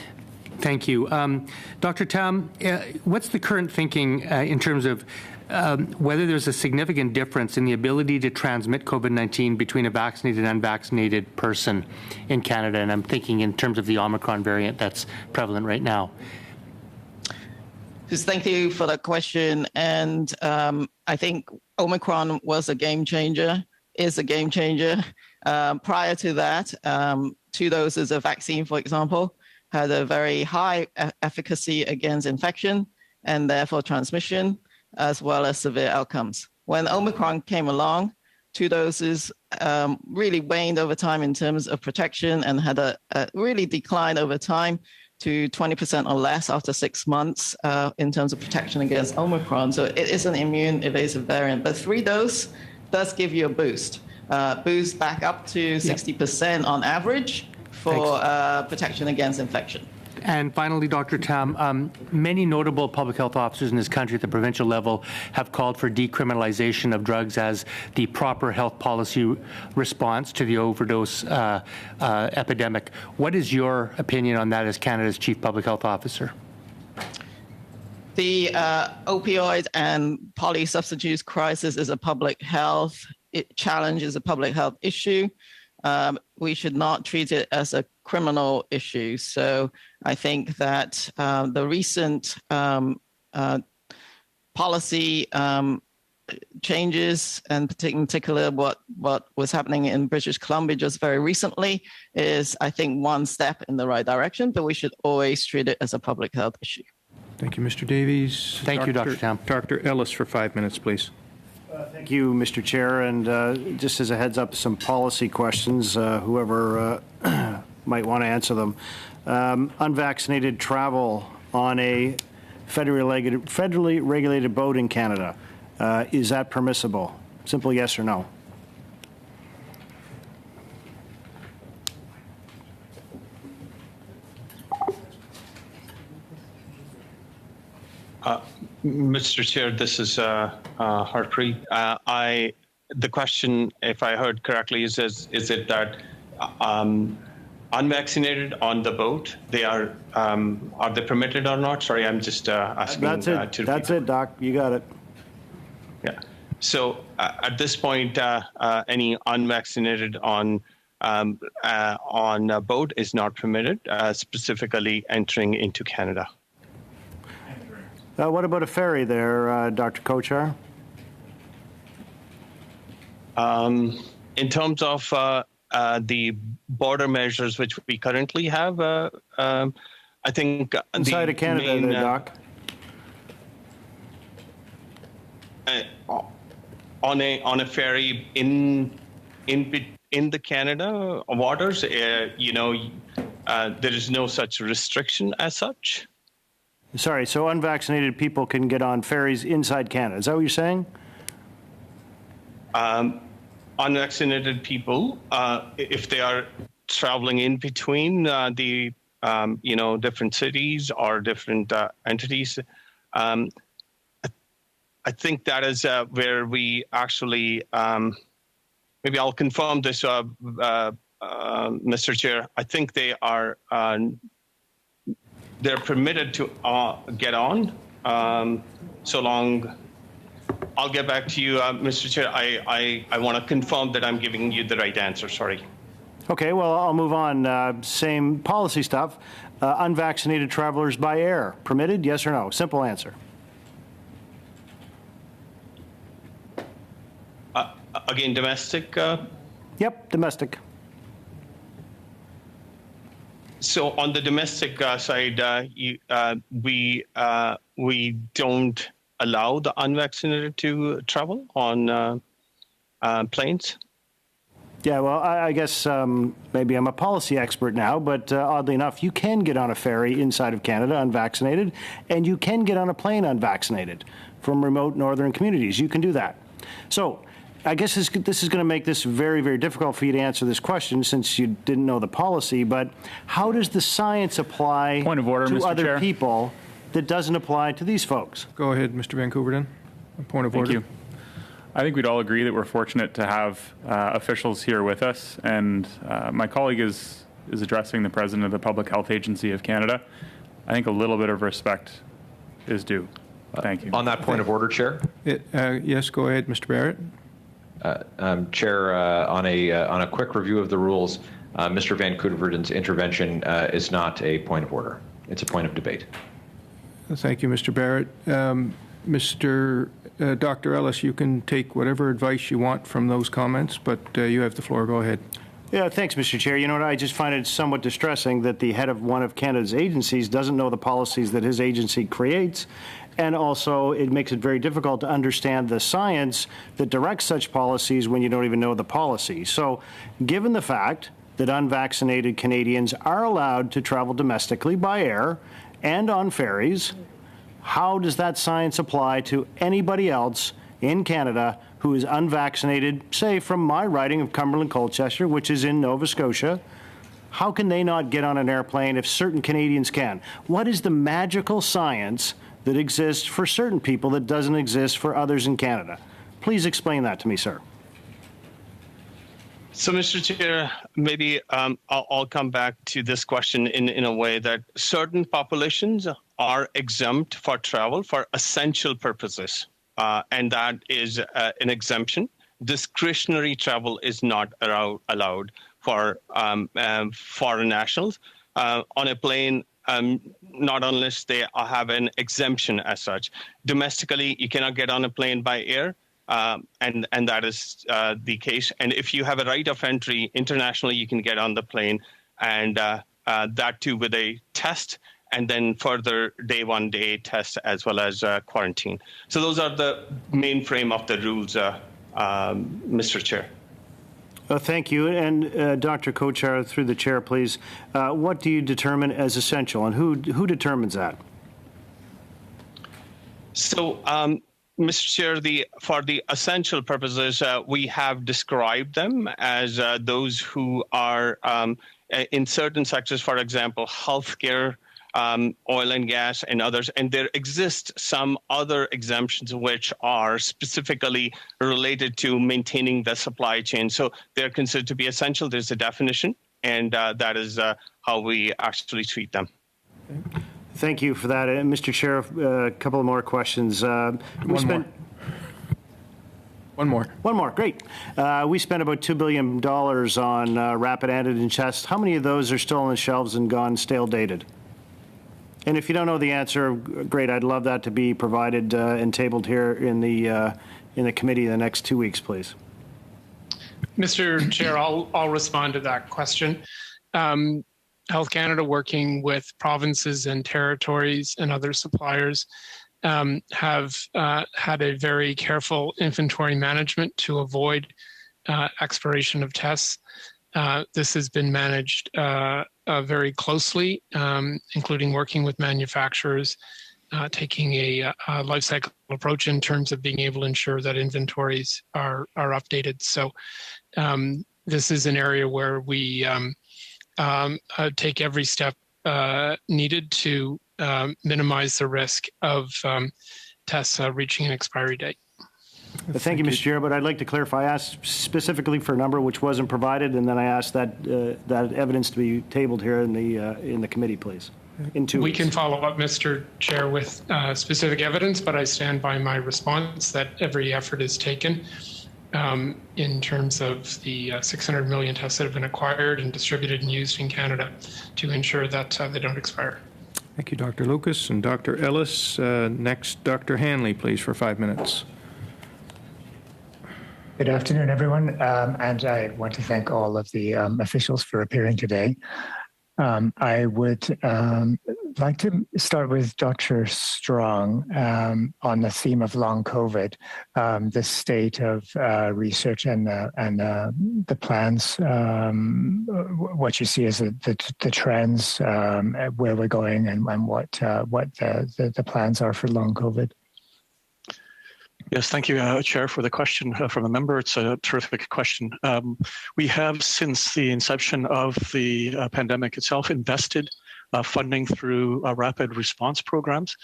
Thank you. Dr. Tam, what's the current thinking in terms of whether there's a significant difference in the ability to transmit COVID-19 between a vaccinated and unvaccinated person in Canada? And I'm thinking in terms of the Omicron variant that's prevalent right now. Just thank you for that question. And I think Omicron was a game changer, is a game changer. Prior to that, 2 doses of vaccine, for example, had a very high efficacy against infection and therefore transmission, as well as severe outcomes. When Omicron came along, 2 doses really waned over time in terms of protection and had a really decline over time to 20% or less after 6 months in terms of protection against Omicron. So it is an immune evasive variant, but 3 dose does give you a boost back up to 60% on average for protection against infection. And finally, Dr. Tam, many notable public health officers in this country at the provincial level have called for decriminalization of drugs as the proper health policy response to the overdose epidemic. What is your opinion on that as Canada's Chief Public Health Officer? The opioid and polysubstance crisis is a public health challenge, is a public health issue. We should not treat it as a criminal issue. So I think that the recent policy changes, and in particular what was happening in British Columbia just very recently, is, I think, one step in the right direction, but we should always treat it as a public health issue. Thank you, Mr. Davies. Thank you, Dr. Tam. Dr. Ellis for 5 minutes, please. Thank you, Mr. Chair. And just as a heads up, some policy questions, whoever might want to answer them. Unvaccinated travel on a federally regulated boat in Canada, is that permissible? Simple yes or no. Mr. Chair, this is Harpreet. The question, if I heard correctly, is it that unvaccinated on the boat, they are they permitted or not? Sorry, I'm just asking. That's it. That's it, Doc. You got it. Yeah. So at this point, any unvaccinated on a boat is not permitted, specifically entering into Canada. What about a ferry there, Dr. Kochar? In terms of the border measures which we currently have, I think inside of Canada, there, Doc. On a ferry in the Canada waters, there is no such restriction as such. Sorry, so unvaccinated people can get on ferries inside Canada. Is that what you're saying? Unvaccinated people, if they are traveling in between the different cities or different entities, I think that is where we actually, maybe I'll confirm this, Mr. Chair. I think they are. They're permitted to get on, so long. I'll get back to you, Mr. Chair. I want to confirm that I'm giving you the right answer. Sorry. Okay, well, I'll move on. Same policy stuff. Unvaccinated travelers by air, permitted, yes or no? Simple answer. Again, domestic? Yep, domestic. So on the domestic side, we don't allow the unvaccinated to travel on planes. Yeah, well, I guess maybe I'm a policy expert now, but oddly enough, you can get on a ferry inside of Canada unvaccinated, and you can get on a plane unvaccinated from remote northern communities. You can do that. So I guess this is going to make this very, very difficult for you to answer this question since you didn't know the policy, but how does the science apply Point of order, to Mr. other Chair. people that doesn't apply to these folks? Go ahead, Mr. Van Couverden. A point of order. Thank you. I think we'd all agree that we're fortunate to have officials here with us, and my colleague is addressing the President of the Public Health Agency of Canada. I think a little bit of respect is due. Thank you. On that point of order, Chair? Yes, go ahead, Mr. Barrett. Chair, on a quick review of the rules, Mr. Van Couverden's intervention is not a point of order. It's a point of debate. Thank you, Mr. Barrett. Dr. Ellis, you can take whatever advice you want from those comments, but you have the floor. Go ahead. Yeah, thanks, Mr. Chair. You know what? I just find it somewhat distressing that the head of one of Canada's agencies doesn't know the policies that his agency creates. And also, it makes it very difficult to understand the science that directs such policies when you don't even know the policy. So, given the fact that unvaccinated Canadians are allowed to travel domestically by air and on ferries, how does that science apply to anybody else in Canada who is unvaccinated, say from my riding of Cumberland-Colchester, which is in Nova Scotia? How can they not get on an airplane if certain Canadians can? What is the magical science that exists for certain people that doesn't exist for others in Canada? Please explain that to me, sir. So, Mr. Chair, maybe I'll come back to this question in a way that certain populations are exempt for travel for essential purposes, and that is an exemption. Discretionary travel is not allowed for foreign nationals on a plane, not unless they have an exemption as such. Domestically, you cannot get on a plane by air. And that is the case. And if you have a right of entry internationally, you can get on the plane, and that too with a test, and then further day 1 day test as well as quarantine. So those are the main frame of the rules, Mr. Chair. Thank you. And Dr. Kochar, through the chair, please. What do you determine as essential, and who determines that? So, Mr. Chair, for the essential purposes, we have described them as those who are in certain sectors, for example, healthcare, oil and gas, and others. And there exist some other exemptions which are specifically related to maintaining the supply chain. So they're considered to be essential. There's a definition, and that is how we actually treat them. Okay. Thank you for that. Mr. Sheriff, a couple of more questions. One more. Great. We spent about $2 billion on rapid antigen tests. How many of those are still on the shelves and gone stale dated? And if you don't know the answer, great. I'd love that to be provided and tabled here in the committee in the next 2 weeks, please. Mr. Chair, I'll respond to that question. Health Canada, working with provinces and territories and other suppliers, have had a very careful inventory management to avoid expiration of tests. This has been managed very closely, including working with manufacturers, taking a life cycle approach in terms of being able to ensure that inventories are updated. So this is an area where we take every step needed to minimize the risk of tests reaching an expiry date. Thank you, Mr. Chair, but I'd like to clarify. I asked specifically for a number which wasn't provided, and then I asked that evidence to be tabled here in the committee, please. In 2 weeks. We can follow up, Mr. Chair, with specific evidence, but I stand by my response that every effort is taken in terms of the 600 million tests that have been acquired and distributed and used in Canada to ensure that they don't expire. Thank you, Dr. Lucas and Dr. Ellis. Next, Dr. Hanley, please, for 5 minutes. Good afternoon, everyone, and I want to thank all of the officials for appearing today. I would I'd like to start with Dr. Strong on the theme of long COVID, the state of research and the plans, what you see as the trends, where we're going, and what the plans are for long COVID. Yes, thank you, Chair, for the question from a member. It's a terrific question. We have, since the inception of the pandemic itself, invested funding through rapid response programs.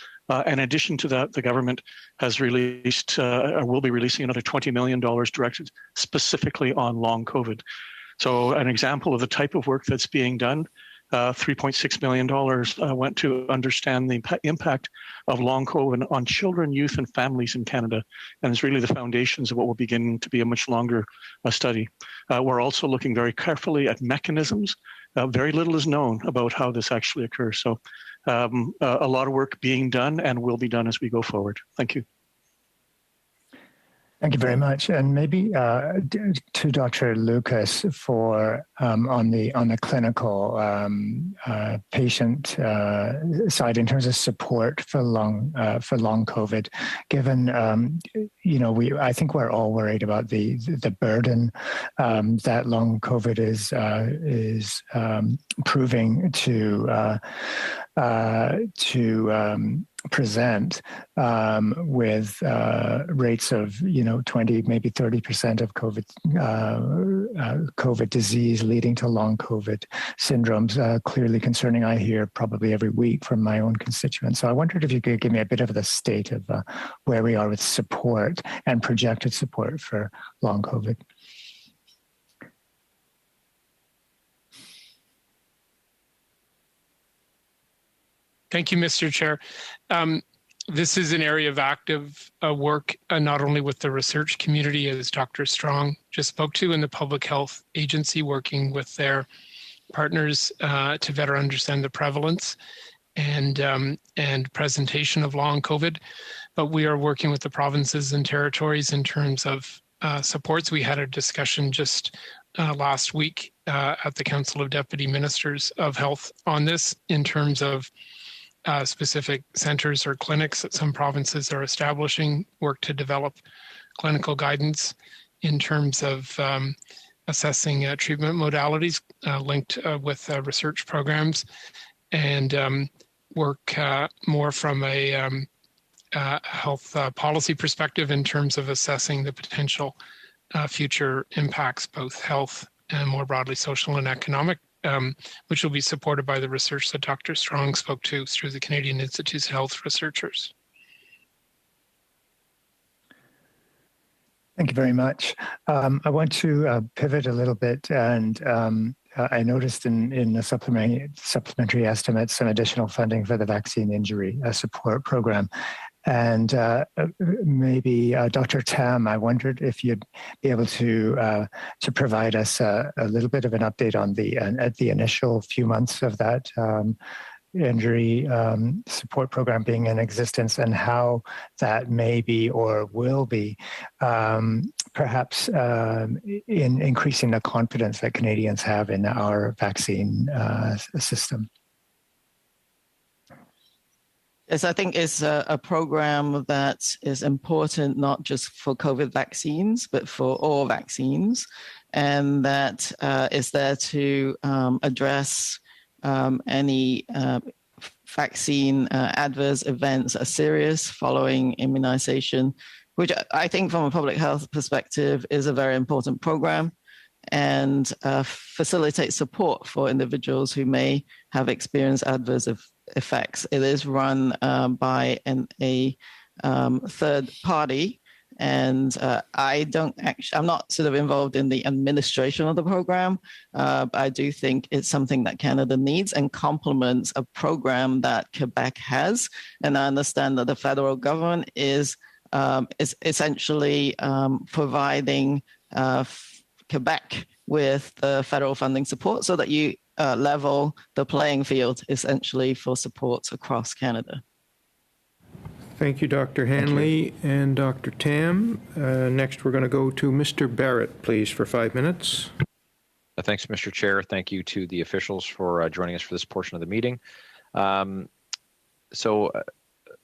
In addition to that, the government has released, or will be releasing another $20 million directed specifically on long COVID. So an example of the type of work that's being done, $3.6 million went to understand the impact of long COVID on children, youth, and families in Canada. And it's really the foundations of what will begin to be a much longer study. We're also looking very carefully at mechanisms. Very little is known about how this actually occurs. So a lot of work being done and will be done as we go forward. Thank you. Thank you very much. And maybe to Dr. Lucas for on the clinical patient side in terms of support for long COVID. Given I think we're all worried about the burden that long COVID is proving to present with rates of 20, maybe 30% of COVID disease leading to long COVID syndromes, clearly concerning. I hear probably every week from my own constituents. So I wondered if you could give me a bit of the state of where we are with support and projected support for long COVID. Thank you, Mr. Chair. This is an area of active work, not only with the research community, as Dr. Strong just spoke to, and the Public Health Agency, working with their partners to better understand the prevalence and presentation of long COVID. But we are working with the provinces and territories in terms of supports. We had a discussion just last week at the Council of Deputy Ministers of Health on this in terms of specific centers or clinics that some provinces are establishing, work to develop clinical guidance in terms of assessing treatment modalities linked with research programs, and work more from a health policy perspective in terms of assessing the potential future impacts, both health and more broadly social and economic, which will be supported by the research that Dr. Strong spoke to through the Canadian Institutes of Health researchers. Thank you very much. I want to pivot a little bit, and I noticed in the supplementary estimates some additional funding for the vaccine injury support program. And maybe Dr. Tam, I wondered if you'd be able to provide us a little bit of an update on the initial few months of that injury support program being in existence, and how that may be or will be perhaps in increasing the confidence that Canadians have in our vaccine system. Yes, I think it's a program that is important not just for COVID vaccines, but for all vaccines, and that is there to address any vaccine adverse events are serious following immunization, which I think from a public health perspective is a very important program, and facilitate support for individuals who may have experienced adverse effects. It is run by a third party, and I'm not sort of involved in the administration of the program, but I do think it's something that Canada needs and complements a program that Quebec has. And I understand that the federal government is essentially providing Quebec with the federal funding support so that you level the playing field essentially for supports across Canada. Thank you, Dr. Hanley and Dr. Tam. Next, we're going to go to Mr. Barrett, please, for 5 minutes. Thanks, Mr. Chair. Thank you to the officials for joining us for this portion of the meeting.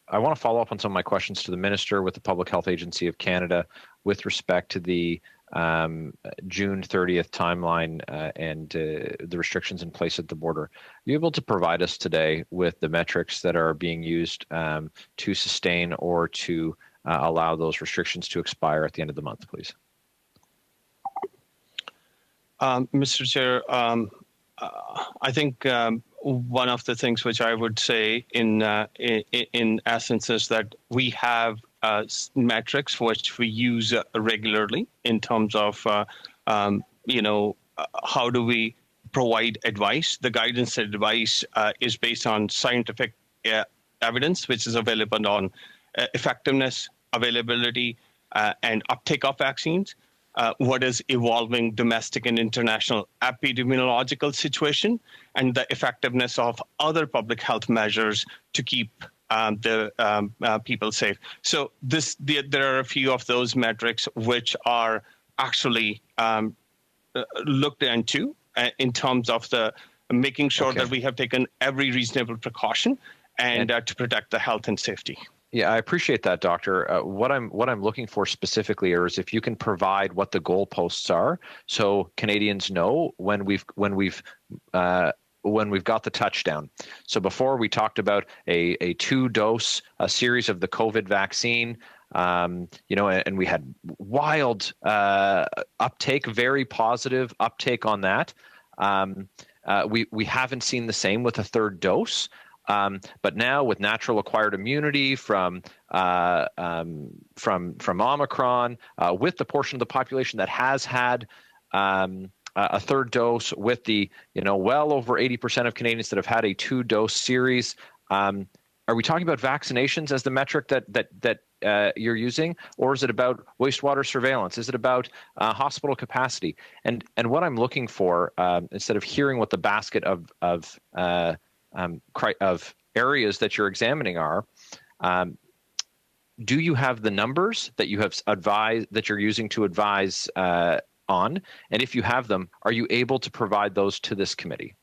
I want to follow up on some of my questions to the Minister with the Public Health Agency of Canada with respect to the June 30th timeline and the restrictions in place at the border. Are you able to provide us today with the metrics that are being used to sustain or to allow those restrictions to expire at the end of the month, please? Mr. Chair, I think one of the things which I would say in essence is that we have metrics which we use regularly in terms of how do we provide advice. The guidance and advice is based on scientific evidence which is available on effectiveness, availability, and uptake of vaccines. What is evolving domestic and international epidemiological situation, and the effectiveness of other public health measures to keep the people safe. So there are a few of those metrics which are actually looked into in terms of the making sure that we have taken every reasonable precaution and to protect the health and safety. Yeah, I appreciate that, Doctor. What I'm looking for specifically is if you can provide what the goalposts are, so Canadians know when we've got the touchdown. So before we talked about a 2-dose series of the COVID vaccine, and we had wild uptake, very positive uptake on that. We haven't seen the same with a 3rd dose. But now with natural acquired immunity from Omicron, with the portion of the population that has had a 3rd dose, with the well over 80% of Canadians that have had a 2-dose series, are we talking about vaccinations as the metric that you're using, or is it about wastewater surveillance? Is it about hospital capacity? And what I'm looking for, instead of hearing what the basket of areas that you're examining are, do you have the numbers that you have advised that you're using to advise on? And if you have them, are you able to provide those to this committee?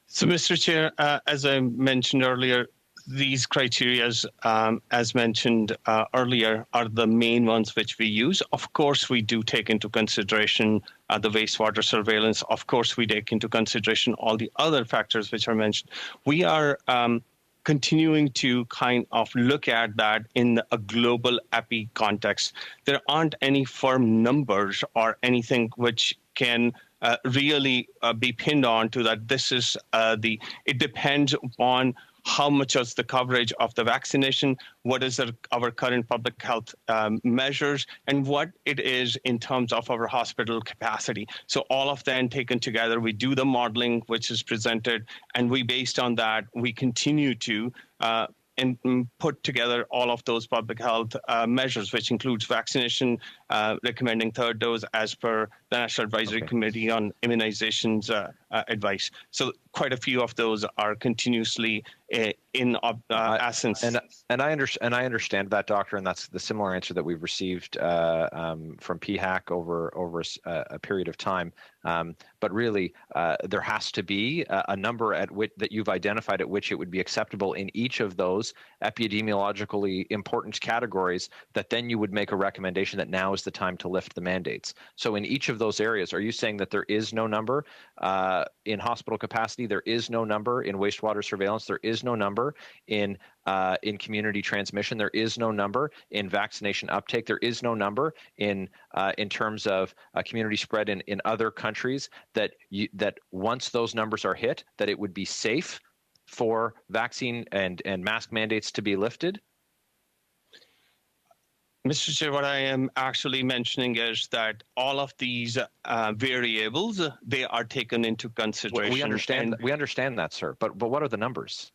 So, Mr. Chair, as I mentioned earlier, these criteria, as mentioned earlier, are the main ones which we use. Of course, we do take into consideration the wastewater surveillance. Of course, we take into consideration all the other factors which are mentioned. We are continuing to kind of look at that in a global epi context. There aren't any firm numbers or anything which can really be pinned on to that. This is it depends upon how much is the coverage of the vaccination, what is our current public health measures, and what it is in terms of our hospital capacity. So all of them taken together, we do the modeling, which is presented, and based on that, we continue to and put together all of those public health measures, which includes vaccination, recommending 3rd dose as per the National Advisory Committee on Immunizations advice. So quite a few of those are continuously in essence. And I understand that, Doctor, and that's the similar answer that we've received from PHAC over a period of time. But really, there has to be a number at which that you've identified at which it would be acceptable in each of those epidemiologically important categories, that then you would make a recommendation that now is the time to lift the mandates. So in each of those areas, are you saying that there is no number in hospital capacity, there is no number in wastewater surveillance, there is no number in community transmission, there is no number in vaccination uptake, there is no number in terms of community spread in other countries, that once those numbers are hit, that it would be safe for vaccine and mask mandates to be lifted? Mr. Chair, what I am actually mentioning is that all of these variables, they are taken into consideration. We understand that, sir. But what are the numbers?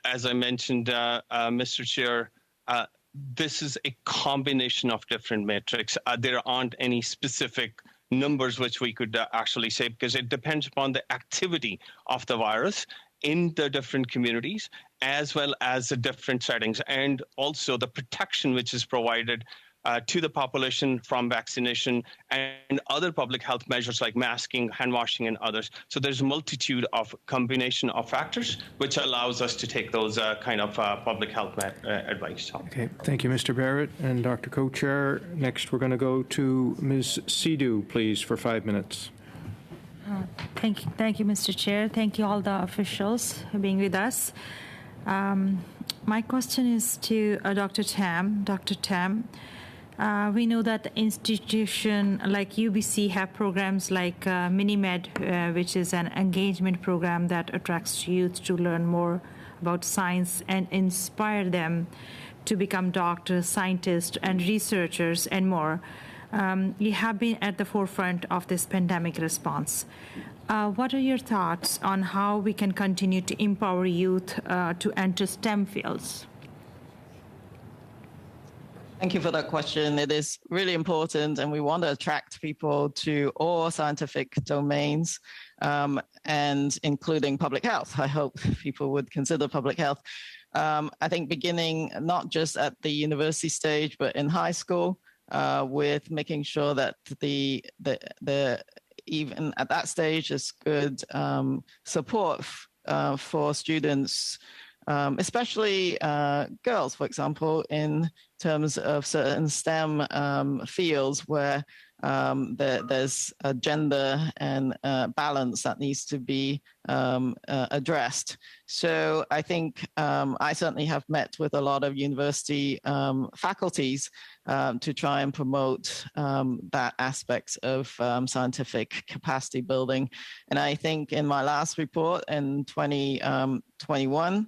As I mentioned, Mr. Chair, this is a combination of different metrics. There aren't any specific numbers which we could actually say, because it depends upon the activity of the virus in the different communities, as well as the different settings, and also the protection which is provided to the population from vaccination and other public health measures like masking, hand washing, and others. So there's a multitude of combination of factors which allows us to take those kind of public health advice. Okay, thank you, Mr. Barrett and Dr. Co-Chair. Next, we're going to go to Ms. Sidhu, please, for 5 minutes. Thank you, Mr. Chair. Thank you all the officials for being with us. My question is to Dr. Tam. Dr. Tam, we know that institutions like UBC have programs like MiniMed, which is an engagement program that attracts youth to learn more about science and inspire them to become doctors, scientists, and researchers, and more. You have been at the forefront of this pandemic response. What are your thoughts on how we can continue to empower youth to enter STEM fields? Thank you for that question. It is really important, and we want to attract people to all scientific domains, and including public health. I hope people would consider public health. I think beginning not just at the university stage, but in high school, with making sure that the even at that stage is good support for students, especially girls, for example, in terms of certain STEM fields where there's a gender and balance that needs to be addressed. So I think I certainly have met with a lot of university faculties to try and promote that aspect of scientific capacity building. And I think in my last report in 2021,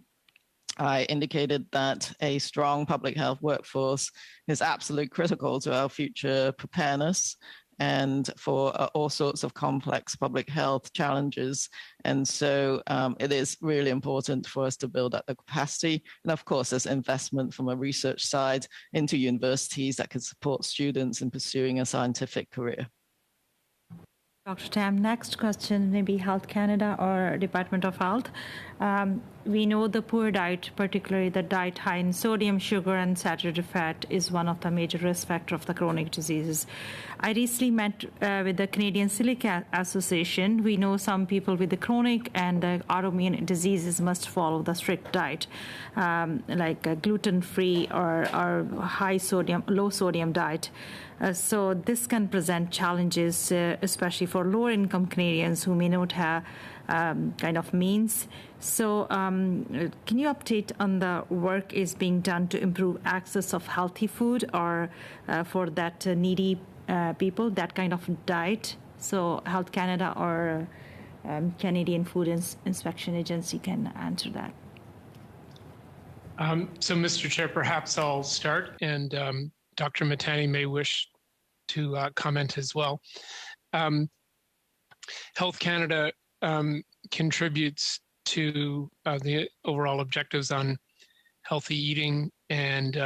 I indicated that a strong public health workforce is absolutely critical to our future preparedness and for all sorts of complex public health challenges. And so it is really important for us to build up the capacity. And of course, there's investment from a research side into universities that can support students in pursuing a scientific career. Dr. Tam, next question, maybe Health Canada or Department of Health. We know the poor diet, particularly the diet high in sodium, sugar, and saturated fat, is one of the major risk factors of the chronic diseases. I recently met with the Canadian Celiac Association. We know some people with the chronic and the autoimmune diseases must follow the strict diet, like a gluten-free or high sodium, low sodium diet. So this can present challenges, especially for lower income Canadians who may not have kind of means. So can you update on the work is being done to improve access of healthy food or for that needy people, that kind of diet? So Health Canada or Canadian Food Inspection Agency can answer that. So Mr. Chair, perhaps I'll start, and Dr. Mitani may wish to comment as well. Health Canada contributes to the overall objectives on healthy eating and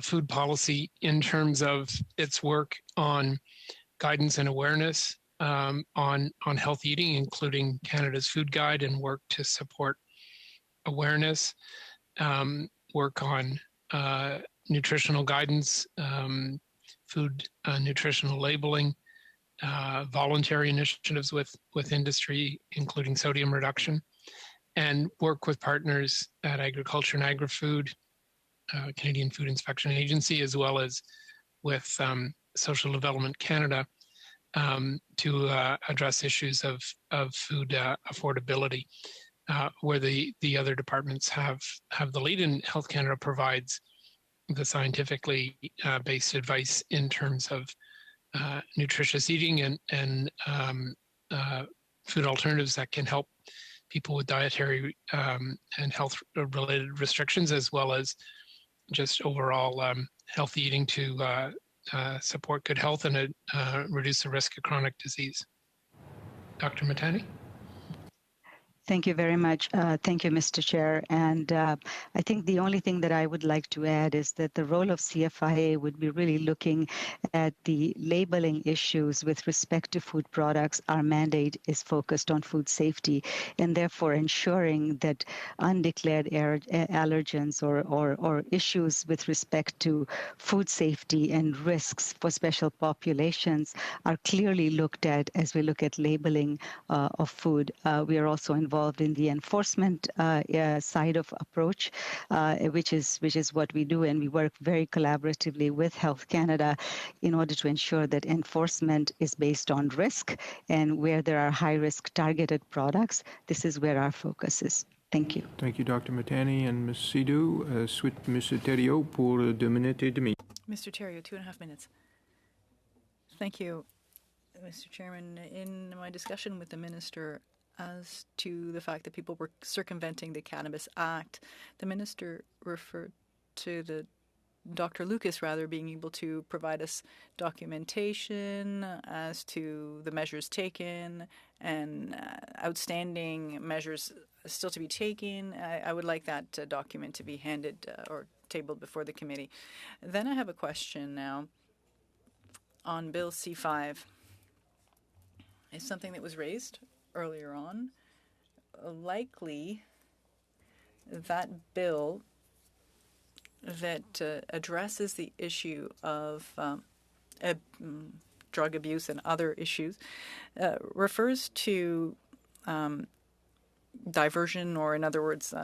food policy in terms of its work on guidance and awareness on healthy eating, including Canada's Food Guide, and work to support awareness, work on nutritional guidance, food nutritional labeling, voluntary initiatives with industry, including sodium reduction, and work with partners at Agriculture and Agri-Food, Canadian Food Inspection Agency, as well as with Social Development Canada to address issues of food affordability, where the other departments have the lead, and Health Canada provides the scientifically based advice in terms of nutritious eating and food alternatives that can help people with dietary and health-related restrictions, as well as just overall healthy eating to support good health and reduce the risk of chronic disease. Dr. Mitani? Thank you very much. Thank you, Mr. Chair. And I think the only thing that I would like to add is that the role of CFIA would be really looking at the labeling issues with respect to food products. Our mandate is focused on food safety and therefore ensuring that undeclared allergens or issues with respect to food safety and risks for special populations are clearly looked at as we look at labeling of food. We are also involved in the enforcement side of approach, which is what we do, and we work very collaboratively with Health Canada in order to ensure that enforcement is based on risk, and where there are high-risk targeted products, this is where our focus is. Thank you. Thank you, Dr. Matani and Ms. Sidhu. Suite M. Thériault pour 2 minutes et demie. Mr. Thériault, 2.5 minutes. Thank you, Mr. Chairman. In my discussion with the Minister as to the fact that people were circumventing the Cannabis Act, the Minister referred to Dr. Lucas being able to provide us documentation as to the measures taken and outstanding measures still to be taken. I would like that document to be handed or tabled before the committee. Then I have a question now on Bill C-5. It's something that was raised earlier on. Likely that bill that addresses the issue of drug abuse and other issues refers to diversion, or in other words,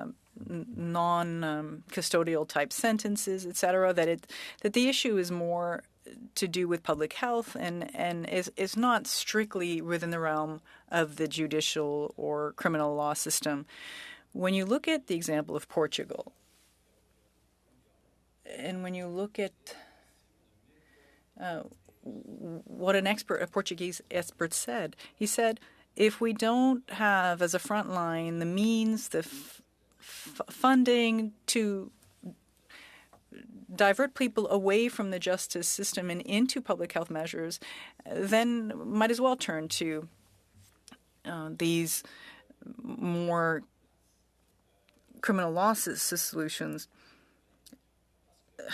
non-custodial type sentences, etc. That the issue is more to do with public health and is not strictly within the realm of the judicial or criminal law system. When you look at the example of Portugal, and when you look at what a Portuguese expert said, he said, if we don't have as a front line the means, the funding to divert people away from the justice system and into public health measures, then might as well turn to these more criminal law solutions.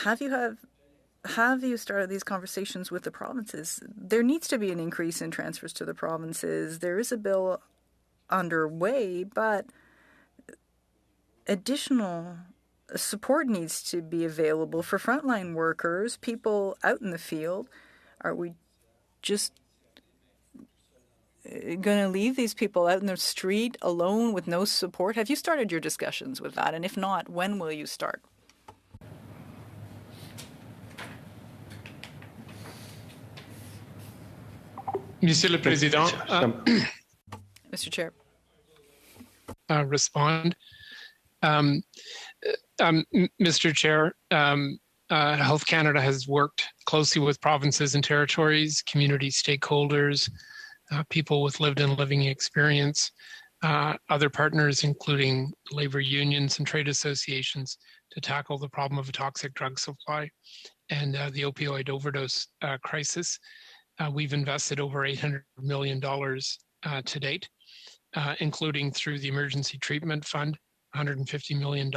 Have you started these conversations with the provinces? There needs to be an increase in transfers to the provinces. There is a bill underway, but additional support needs to be available for frontline workers, people out in the field. Are we just going to leave these people out in the street alone with no support? Have you started your discussions with that? And if not, when will you start? Monsieur le Président. Mr. Chair. Respond. Mr. Chair, Health Canada has worked closely with provinces and territories, community stakeholders, people with lived and living experience, other partners, including labor unions and trade associations, to tackle the problem of a toxic drug supply and the opioid overdose crisis. We've invested over $800 million to date, including through the Emergency Treatment Fund, $150 million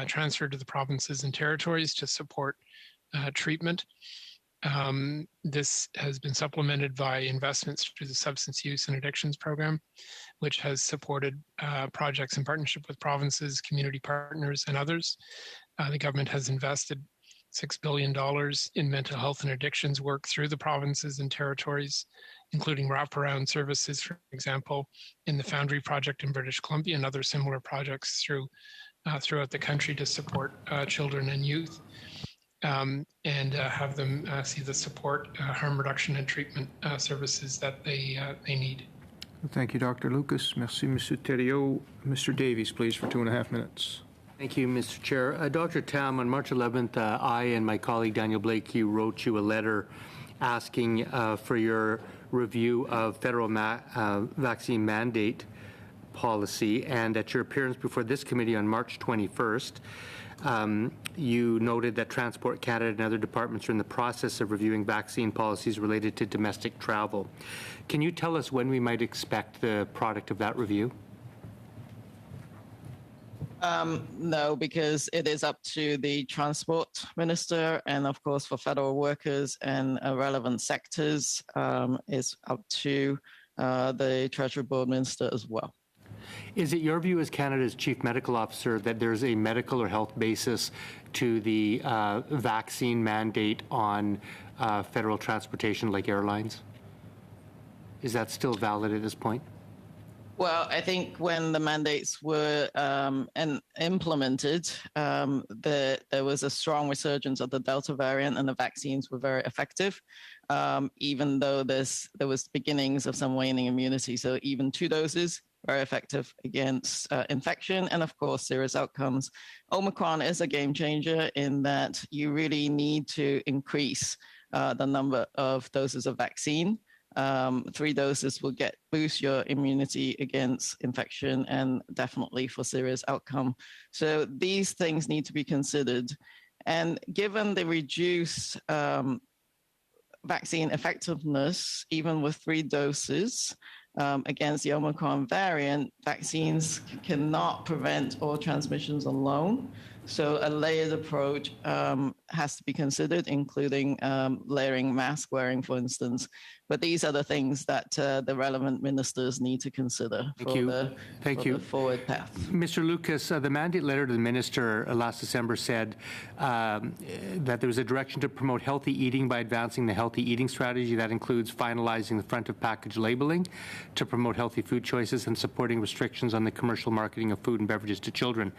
transferred to the provinces and territories to support treatment. This has been supplemented by investments through the Substance Use and Addictions Program, which has supported projects in partnership with provinces, community partners, and others. The government has invested $6 billion in mental health and addictions work through the provinces and territories, including wraparound services, for example, in the Foundry Project in British Columbia and other similar projects throughout the country to support children and youth, and have them see the support, harm reduction and treatment services that they need. Thank you, Dr. Lucas. Merci, Mr. Thériault. Mr. Davies, please, for 2.5 minutes. Thank you, Mr. Chair. Dr. Tam, on March 11th, I and my colleague Daniel Blakey wrote you a letter asking for your review of federal vaccine mandate policy, and at your appearance before this committee on March 21st, you noted that Transport Canada and other departments are in the process of reviewing vaccine policies related to domestic travel. Can you tell us when we might expect the product of that review? No, because it is up to the transport minister, and of course for federal workers and relevant sectors, is up to the Treasury Board minister as well. Is it your view as Canada's Chief Medical Officer that there's a medical or health basis to the vaccine mandate on federal transportation like airlines? Is that still valid at this point? Well, I think when the mandates were implemented, there was a strong resurgence of the Delta variant, and the vaccines were very effective, even though there was beginnings of some waning immunity. So even 2 doses, very effective against infection and, of course, serious outcomes. Omicron is a game changer in that you really need to increase the number of doses of vaccine. 3 doses will boost your immunity against infection and definitely for serious outcome. So these things need to be considered. And given the reduced vaccine effectiveness, even with 3 doses against the Omicron variant, vaccines cannot prevent all transmissions alone. So a layered approach has to be considered, including layering mask wearing, for instance. But these are the things that the relevant ministers need to consider for the forward path. Mr. Lucas, the mandate letter to the minister last December said that there was a direction to promote healthy eating by advancing the healthy eating strategy. That includes finalizing the front of package labeling to promote healthy food choices and supporting restrictions on the commercial marketing of food and beverages to children.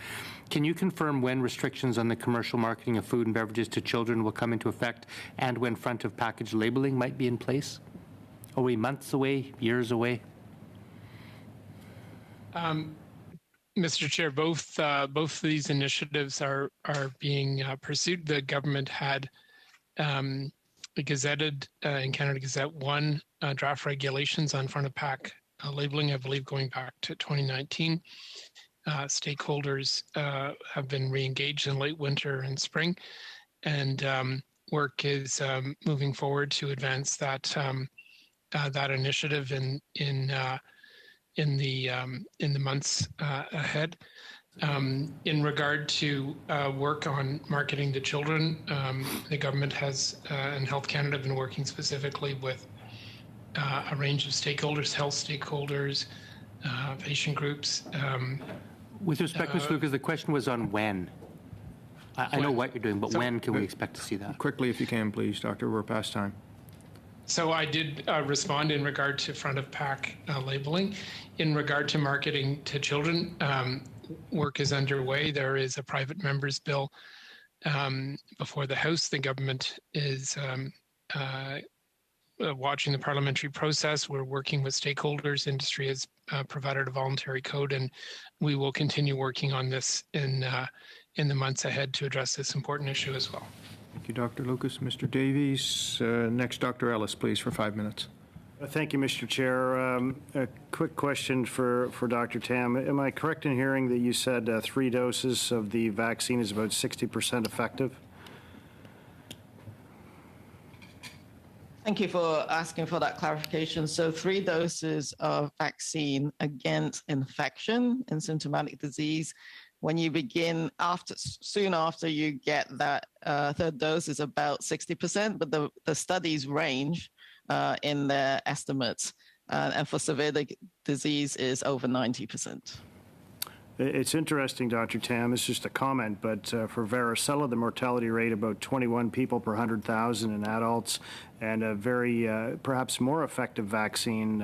Can you confirm when restrictions on the commercial marketing of food and beverages to children will come into effect and when front of package labeling might be in place? Are we months away, years away? Mr. Chair, both of these initiatives are being pursued. The government had gazetted in Canada Gazette 1 draft regulations on front of pack labeling, I believe going back to 2019. Stakeholders have been re-engaged in late winter and spring, and work is moving forward to advance that initiative in the months ahead. In regard to work on marketing to children, the government has and Health Canada have been working specifically with a range of stakeholders, health stakeholders, patient groups. With respect, Mr. Lucas, the question was on when. I know what you're doing, but when can we expect to see that? Quickly, if you can, please, Doctor. We're past time. So I did respond in regard to front of pack labeling. In regard to marketing to children, work is underway. There is a private member's bill before the House. The government is watching the parliamentary process. We're working with stakeholders. Industry has provided a voluntary code, and we will continue working on this in the months ahead to address this important issue as well. Thank you, Dr. Lucas. Mr. Davies. Next, Dr. Ellis, please, for 5 minutes. Thank you, Mr. Chair. A quick question for Dr. Tam. Am I correct in hearing that you said 3 doses of the vaccine is about 60% effective? Thank you for asking for that clarification. So 3 doses of vaccine against infection and symptomatic disease. When you begin soon after you get that 3rd dose is about 60%, but the studies range in their estimates. And for severe disease is over 90%. It's interesting, Dr. Tam, it's just a comment, but for varicella, the mortality rate about 21 people per 100,000 in adults, and a very, perhaps more effective vaccine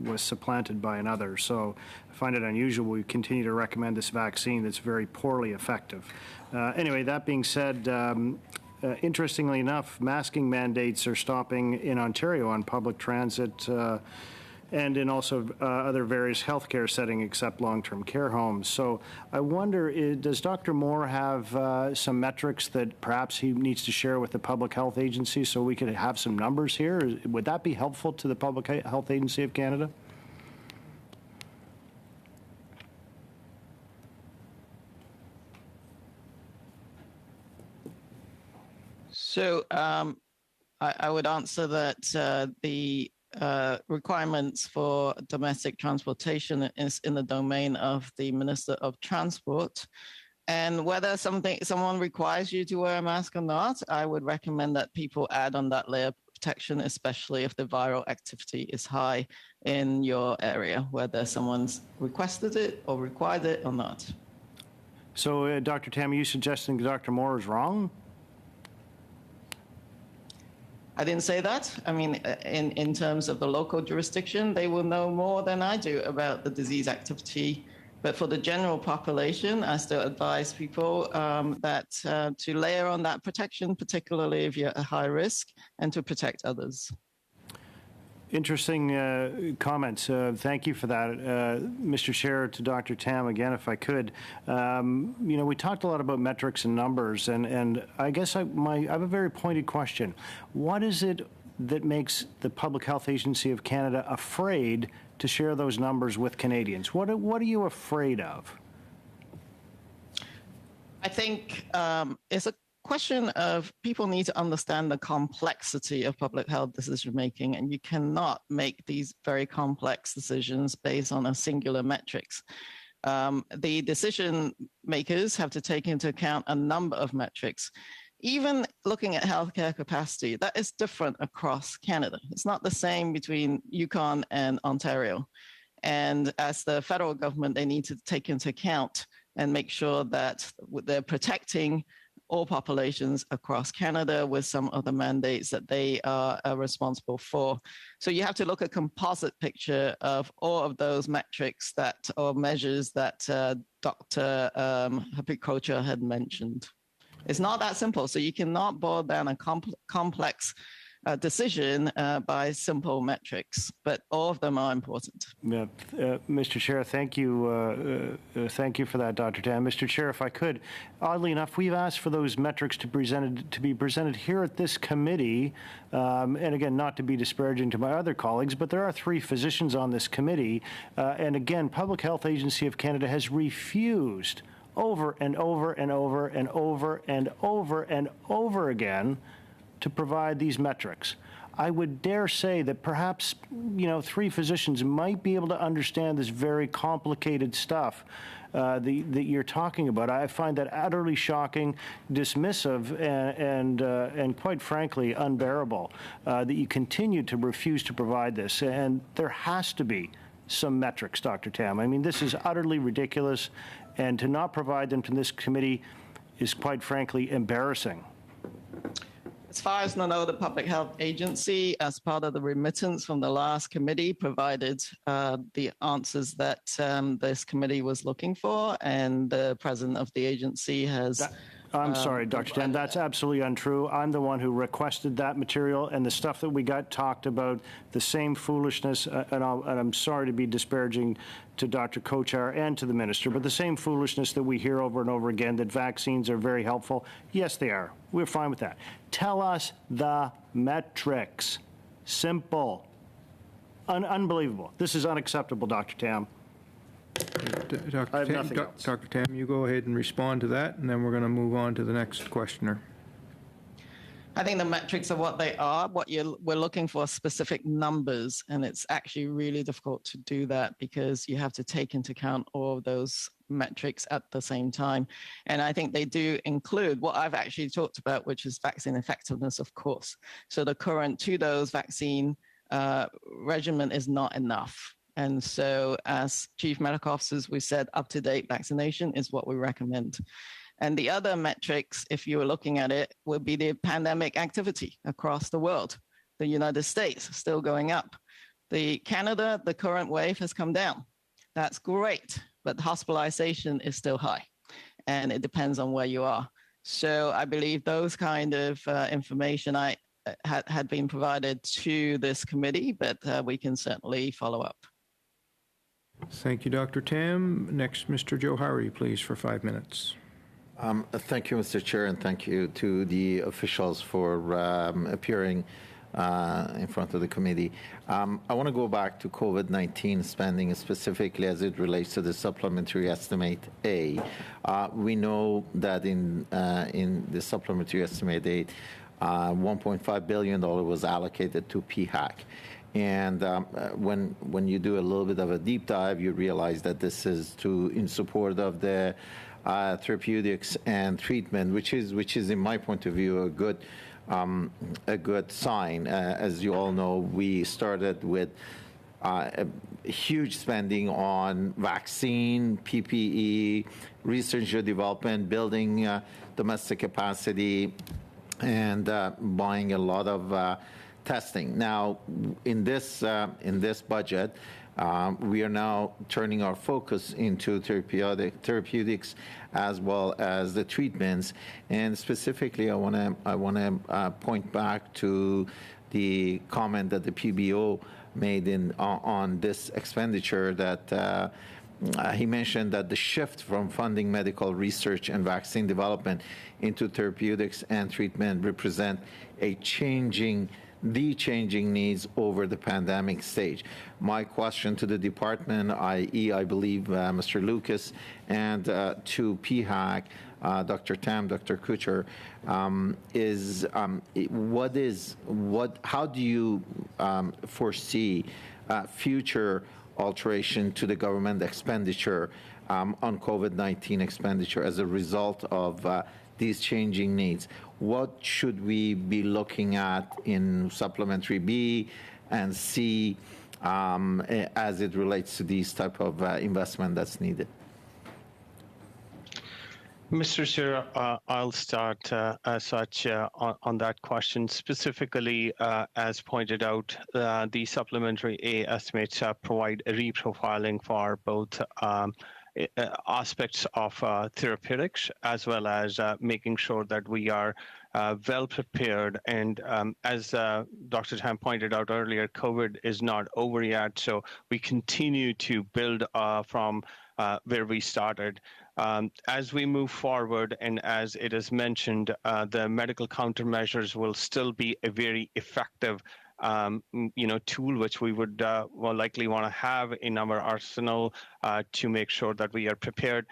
was supplanted by another. So I find it unusual we continue to recommend this vaccine that's very poorly effective. Anyway, that being said, interestingly enough, masking mandates are stopping in Ontario on public transit and in also other various healthcare settings except long-term care homes. So I wonder, does Dr. Moore have some metrics that perhaps he needs to share with the Public Health Agency so we could have some numbers here? Would that be helpful to the Public Health Agency of Canada? So I would answer that the requirements for domestic transportation is in the domain of the Minister of Transport. And whether someone requires you to wear a mask or not, I would recommend that people add on that layer of protection, especially if the viral activity is high in your area, whether someone's requested it or required it or not. So, Dr. Tam, are you suggesting Dr. Moore is wrong? I didn't say that. I mean, in terms of the local jurisdiction, they will know more than I do about the disease activity. But for the general population, I still advise people that to layer on that protection, particularly if you're at high risk, and to protect others. Interesting comments. Thank you for that. Mr. Chair, to Dr. Tam again, if I could. We talked a lot about metrics and numbers, and I guess I have a very pointed question. What is it that makes the Public Health Agency of Canada afraid to share those numbers with Canadians? What are you afraid of? I think it's a question of people need to understand the complexity of public health decision making, and you cannot make these very complex decisions based on a singular metrics. The decision makers have to take into account a number of metrics. Even looking at healthcare capacity, that is different across Canada. It's not the same between Yukon and Ontario. And as the federal government, they need to take into account and make sure that they're protecting all populations across Canada with some of the mandates that they are responsible for. So you have to look at a composite picture of all of those metrics or measures that Dr. Hapi-Kocher had mentioned. It's not that simple. So you cannot boil down a complex decision by simple metrics, but all of them are important. Yeah, Mr. Chair, thank you. Thank you for that, Dr. Tam. Mr. Chair, if I could, oddly enough, we've asked for those metrics to be presented here at this committee. And again, not to be disparaging to my other colleagues, but there are 3 physicians on this committee. And again, Public Health Agency of Canada has refused over and over and over and over and over and over again to provide these metrics. I would dare say that perhaps, 3 physicians might be able to understand this very complicated stuff that you're talking about. I find that utterly shocking, dismissive, and quite frankly, unbearable that you continue to refuse to provide this. And there has to be some metrics, Dr. Tam. I mean, this is utterly ridiculous, and to not provide them to this committee is quite frankly embarrassing. As far as I know, the Public Health Agency, as part of the remittance from the last committee, provided the answers that this committee was looking for, and the president of the agency has... I'm sorry, Dr. Tam, that's absolutely untrue. I'm the one who requested that material, and the stuff that we got talked about, the same foolishness, and I'm sorry to be disparaging to Dr. Kocher and to the minister, but the same foolishness that we hear over and over again, that vaccines are very helpful. Yes, they are. We're fine with that. Tell us the metrics. Simple. Unbelievable. This is unacceptable, Dr. Tam. Dr. Tam, you go ahead and respond to that, and then we're going to move on to the next questioner. I think the metrics are what they are. We're looking for specific numbers, and it's actually really difficult to do that because you have to take into account all of those metrics at the same time. And I think they do include what I've actually talked about, which is vaccine effectiveness, of course. So the current 2-dose vaccine regimen is not enough. And so as chief medical officers, we said up-to-date vaccination is what we recommend. And the other metrics, if you were looking at it, would be the pandemic activity across the world. The United States still going up. Canada, the current wave has come down. That's great, but hospitalization is still high. And it depends on where you are. So I believe those kind of information had been provided to this committee, but we can certainly follow up. Thank you, Dr. Tam. Next, Mr. Johari, please, for 5 minutes. Thank you, Mr. Chair, and thank you to the officials for appearing in front of the committee. I want to go back to COVID-19 spending, specifically as it relates to the supplementary estimate A. We know that in the supplementary estimate A, $1.5 billion was allocated to PHAC. And when you do a little bit of a deep dive, you realize that this is in support of the therapeutics and treatment, which is in my point of view a good sign. As you all know, we started with a huge spending on vaccine, PPE, research and development, building domestic capacity, and buying a lot of testing. Now, in this budget, we are now turning our focus into therapeutics as well as the treatments. And specifically, I want to point back to the comment that the PBO made on this expenditure, that he mentioned that the shift from funding medical research and vaccine development into therapeutics and treatment represent the changing needs over the pandemic stage. My question to the department, i.e., I believe Mr. Lucas, and to PHAC, Dr. Tam, Dr. Kuchar, is how do you foresee future alteration to the government expenditure on COVID-19 expenditure as a result of these changing needs? What should we be looking at in Supplementary B and C as it relates to these type of investment that's needed? Mr. Chair, I'll start as such on that question. Specifically, as pointed out, the Supplementary A estimates provide a reprofiling for both aspects of therapeutics, as well as making sure that we are well prepared. And as Dr. Tam pointed out earlier, COVID is not over yet, so we continue to build from where we started. As we move forward, and as it is mentioned, the medical countermeasures will still be a very effective tool, which we would likely want to have in our arsenal to make sure that we are prepared.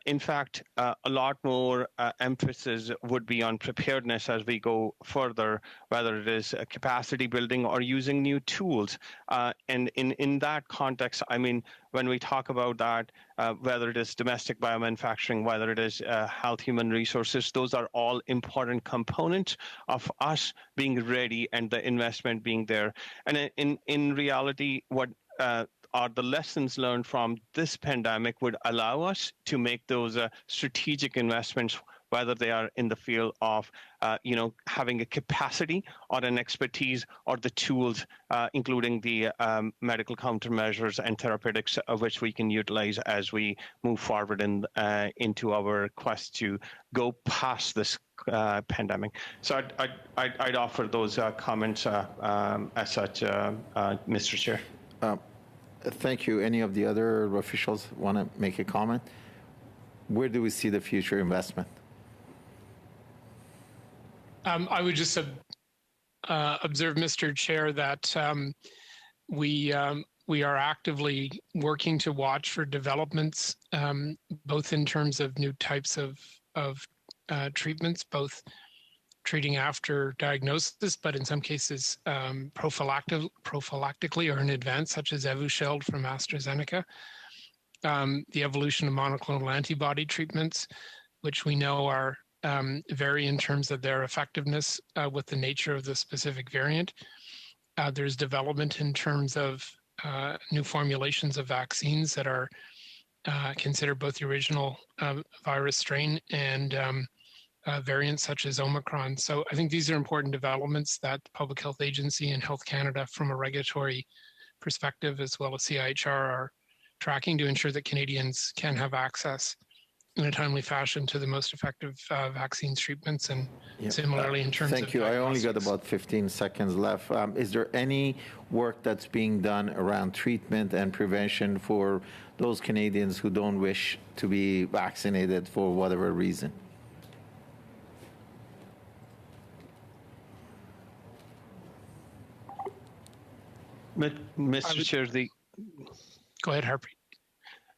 In fact, a lot more emphasis would be on preparedness as we go further, whether it is capacity building or using new tools. And in that context, I mean, when we talk about that, whether it is domestic biomanufacturing, whether it is health human resources, those are all important components of us being ready and the investment being there. And in reality, what are the lessons learned from this pandemic would allow us to make those strategic investments, whether they are in the field of, having a capacity or an expertise or the tools, including the medical countermeasures and therapeutics, of which we can utilize as we move forward into our quest to go past this pandemic. So I'd offer those comments as such, Mr. Chair. Thank you. Any of the other officials want to make a comment? Where do we see the future investment? I would just observe, Mr. Chair, that we are actively working to watch for developments, both in terms of new types of treatments, both treating after diagnosis, but in some cases prophylactically or in advance, such as Evusheld from AstraZeneca. The evolution of monoclonal antibody treatments, which we know are vary in terms of their effectiveness with the nature of the specific variant. There's development in terms of new formulations of vaccines that are considered both the original virus strain and variants such as Omicron. So I think these are important developments that the Public Health Agency and Health Canada, from a regulatory perspective, as well as CIHR, are tracking to ensure that Canadians can have access in a timely fashion to the most effective vaccines, treatments, and similarly in terms of Thank you. I only got about 15 seconds left. Is there any work that's being done around treatment and prevention for those Canadians who don't wish to be vaccinated for whatever reason? Mr. Chair, Go ahead, Harpreet.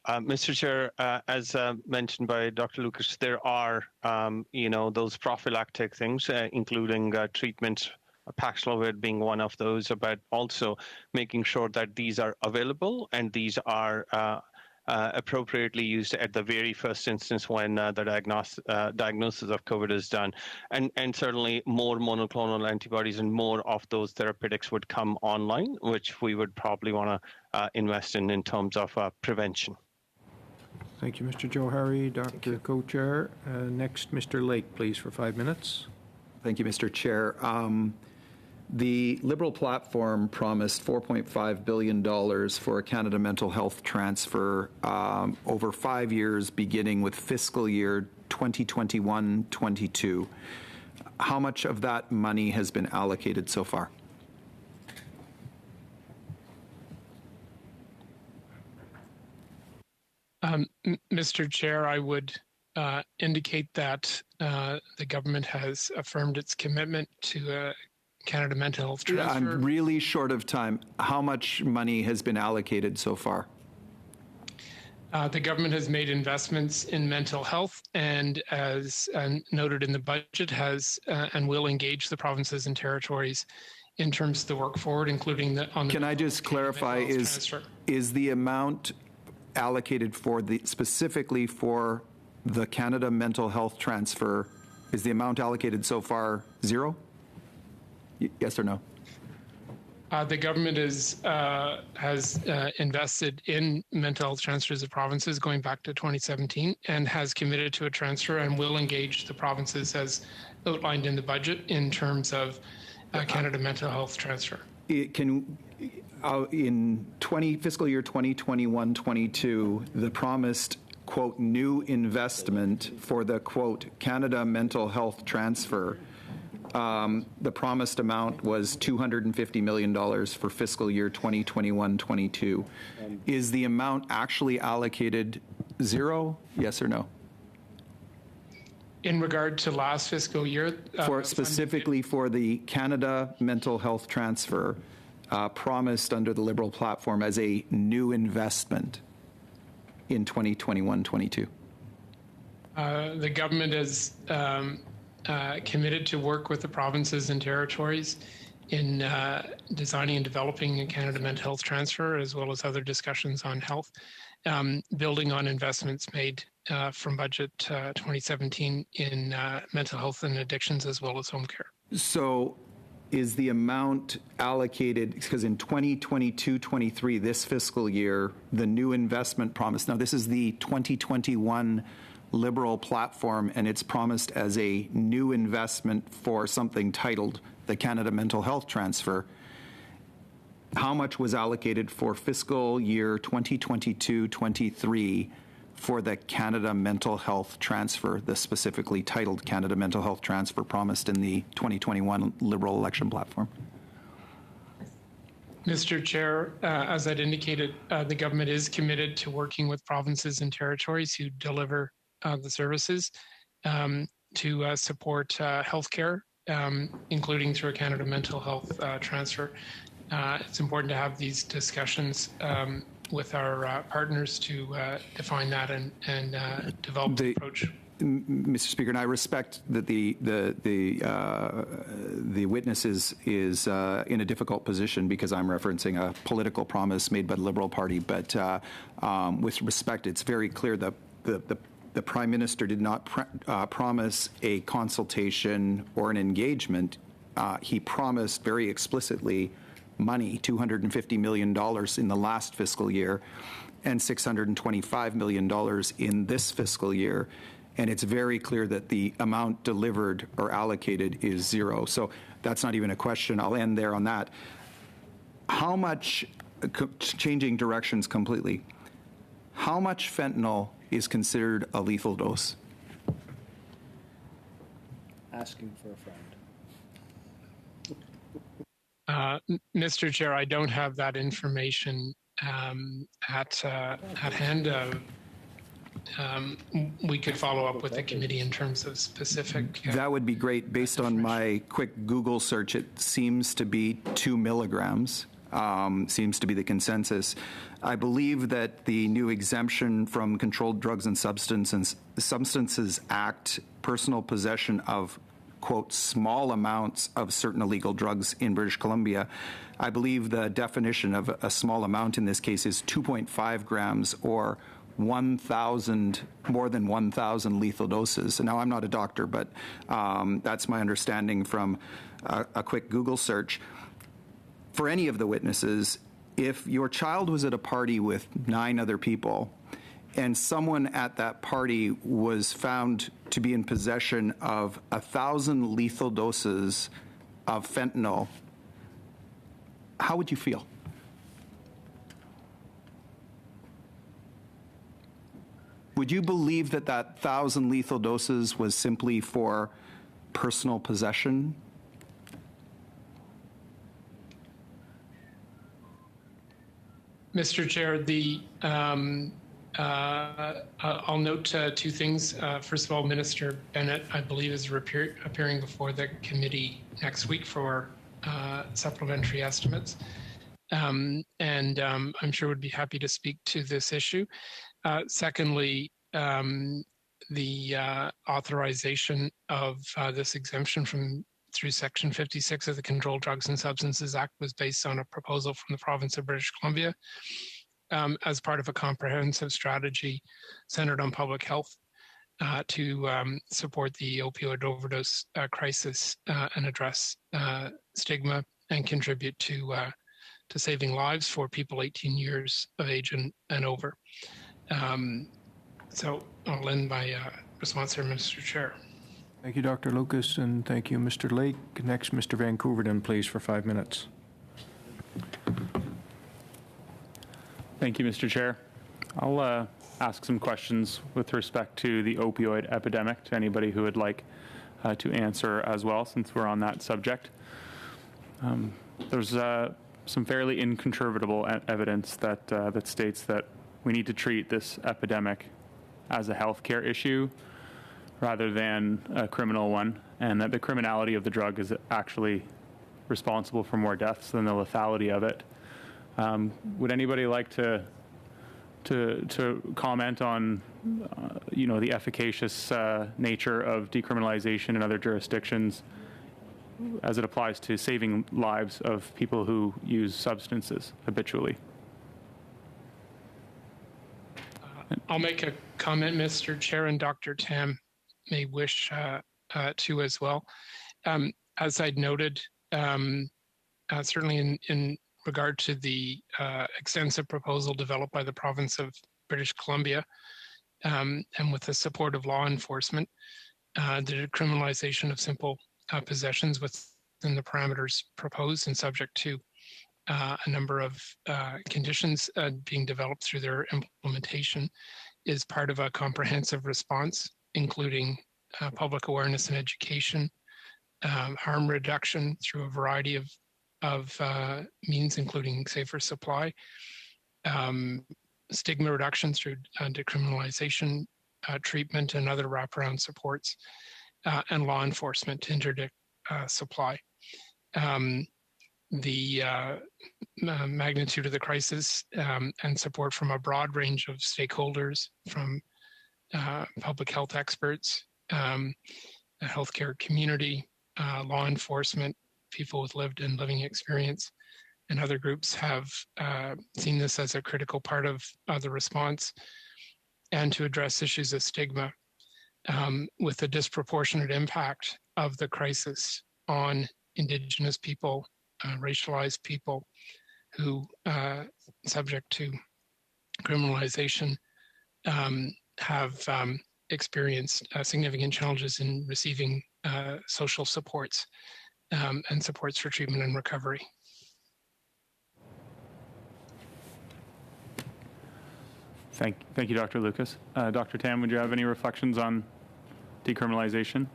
Mr. Chair, as mentioned by Dr. Lucas, there are, those prophylactic things, including treatments Paxlovid being one of those, but also making sure that these are available and these are appropriately used at the very first instance when the diagnosis of COVID is done. And certainly more monoclonal antibodies and more of those therapeutics would come online, which we would probably want to invest in terms of prevention. Thank you, Mr. Johari. Dr. Co-Chair. Next, Mr. Lake, please, for 5 minutes. Thank you, Mr. Chair. The Liberal platform promised $4.5 billion for a Canada Mental Health transfer over 5 years, beginning with fiscal year 2021-22. How much of that money has been allocated so far? Mr. Chair, I would indicate that the government has affirmed its commitment to Canada Mental Health transfer. I'm really short of time. How much money has been allocated so far? The government has made investments in mental health and, as noted in the budget, has and will engage the provinces and territories in terms of the work forward, including Can I just clarify, is the amount allocated for specifically for the Canada Mental Health transfer, is the amount allocated so far zero? Yes or no? The government has invested in mental health transfers of provinces going back to 2017 and has committed to a transfer and will engage the provinces as outlined in the budget in terms of Canada Mental Health transfer. In fiscal year 2021-22, the promised, quote, new investment for the, quote, Canada Mental Health transfer, the promised amount was $250 million for fiscal year 2021-22. Is the amount actually allocated zero? Yes or no? In regard to last fiscal year? Specifically for the Canada Mental Health transfer promised under the Liberal platform as a new investment in 2021-22. The government is committed to work with the provinces and territories in designing and developing a Canada Mental Health transfer, as well as other discussions on health, building on investments made from budget 2017 in mental health and addictions, as well as home care. So is the amount allocated, because in 2022-23, this fiscal year, the new investment promise, now this is the 2021 Liberal platform, and it's promised as a new investment for something titled the Canada Mental Health Transfer. How much was allocated for fiscal year 2022-23 for the Canada Mental Health Transfer, the specifically titled Canada Mental Health Transfer promised in the 2021 Liberal election platform? Mr. Chair, as I'd indicated, the government is committed to working with provinces and territories who deliver the services to support healthcare, including through a Canada Mental Health transfer. It's important to have these discussions with our partners to define that and develop the approach. Mr. Speaker, and I respect that the witness is in a difficult position because I'm referencing a political promise made by the Liberal Party. But with respect, it's very clear that the Prime Minister did not promise a consultation or an engagement. He promised very explicitly money, $250 million in the last fiscal year and $625 million in this fiscal year. And it's very clear that the amount delivered or allocated is zero. So that's not even a question. I'll end there on that. How much, changing directions completely, how much fentanyl is considered a lethal dose? Asking for a friend. Mr. Chair, I don't have that information at hand. We could follow up with the committee in terms of specific. That would be great. Based on my quick Google search, it seems to be 2 milligrams. Seems to be the consensus. I believe that the new exemption from Controlled Drugs and Substances Act, personal possession of quote, small amounts of certain illegal drugs in British Columbia. I believe the definition of a small amount in this case is 2.5 grams or 1,000, more than 1,000 lethal doses. And now, I'm not a doctor, but that's my understanding from a quick Google search. For any of the witnesses, if your child was at a party with 9 other people and someone at that party was found to be in possession of 1,000 lethal doses of fentanyl, how would you feel? Would you believe that 1,000 lethal doses was simply for personal possession? Mr. Chair, I'll note 2 things. First of all, Minister Bennett, I believe, is appearing before the committee next week for supplementary estimates. I'm sure would be happy to speak to this issue. Secondly, the authorization of this exemption through Section 56 of the Controlled Drugs and Substances Act was based on a proposal from the province of British Columbia as part of a comprehensive strategy centered on public health to support the opioid overdose crisis and address stigma and contribute to saving lives for people 18 years of age and over. So I'll end my response here, Mr. Chair. Thank you, Dr. Lucas, and thank you, Mr. Lake. Next, Mr. Vancouverden, please, for 5 minutes. Thank you, Mr. Chair. I'll ask some questions with respect to the opioid epidemic to anybody who would like to answer as well, since we're on that subject. There's some fairly incontrovertible evidence that states that we need to treat this epidemic as a healthcare issue rather than a criminal one, and that the criminality of the drug is actually responsible for more deaths than the lethality of it. Would anybody like to comment on, the efficacious nature of decriminalization in other jurisdictions as it applies to saving lives of people who use substances habitually? I'll make a comment, Mr. Chair, and Dr. Tam may wish to as well. As I'd noted, certainly in regard to the extensive proposal developed by the province of British Columbia and with the support of law enforcement, the decriminalization of simple possessions within the parameters proposed and subject to a number of conditions being developed through their implementation is part of a comprehensive response, including public awareness and education, harm reduction through a variety of means, including safer supply, stigma reduction through decriminalization, treatment, and other wraparound supports, and law enforcement to interdict supply. The magnitude of the crisis and support from a broad range of stakeholders, from public health experts, the healthcare community, law enforcement, people with lived and living experience, and other groups have seen this as a critical part of the response, and to address issues of stigma with the disproportionate impact of the crisis on Indigenous people, racialized people who subject to criminalization have experienced significant challenges in receiving social supports and supports for treatment and recovery. Thank you, Dr. Lucas. Dr. Tam, would you have any reflections on decriminalization?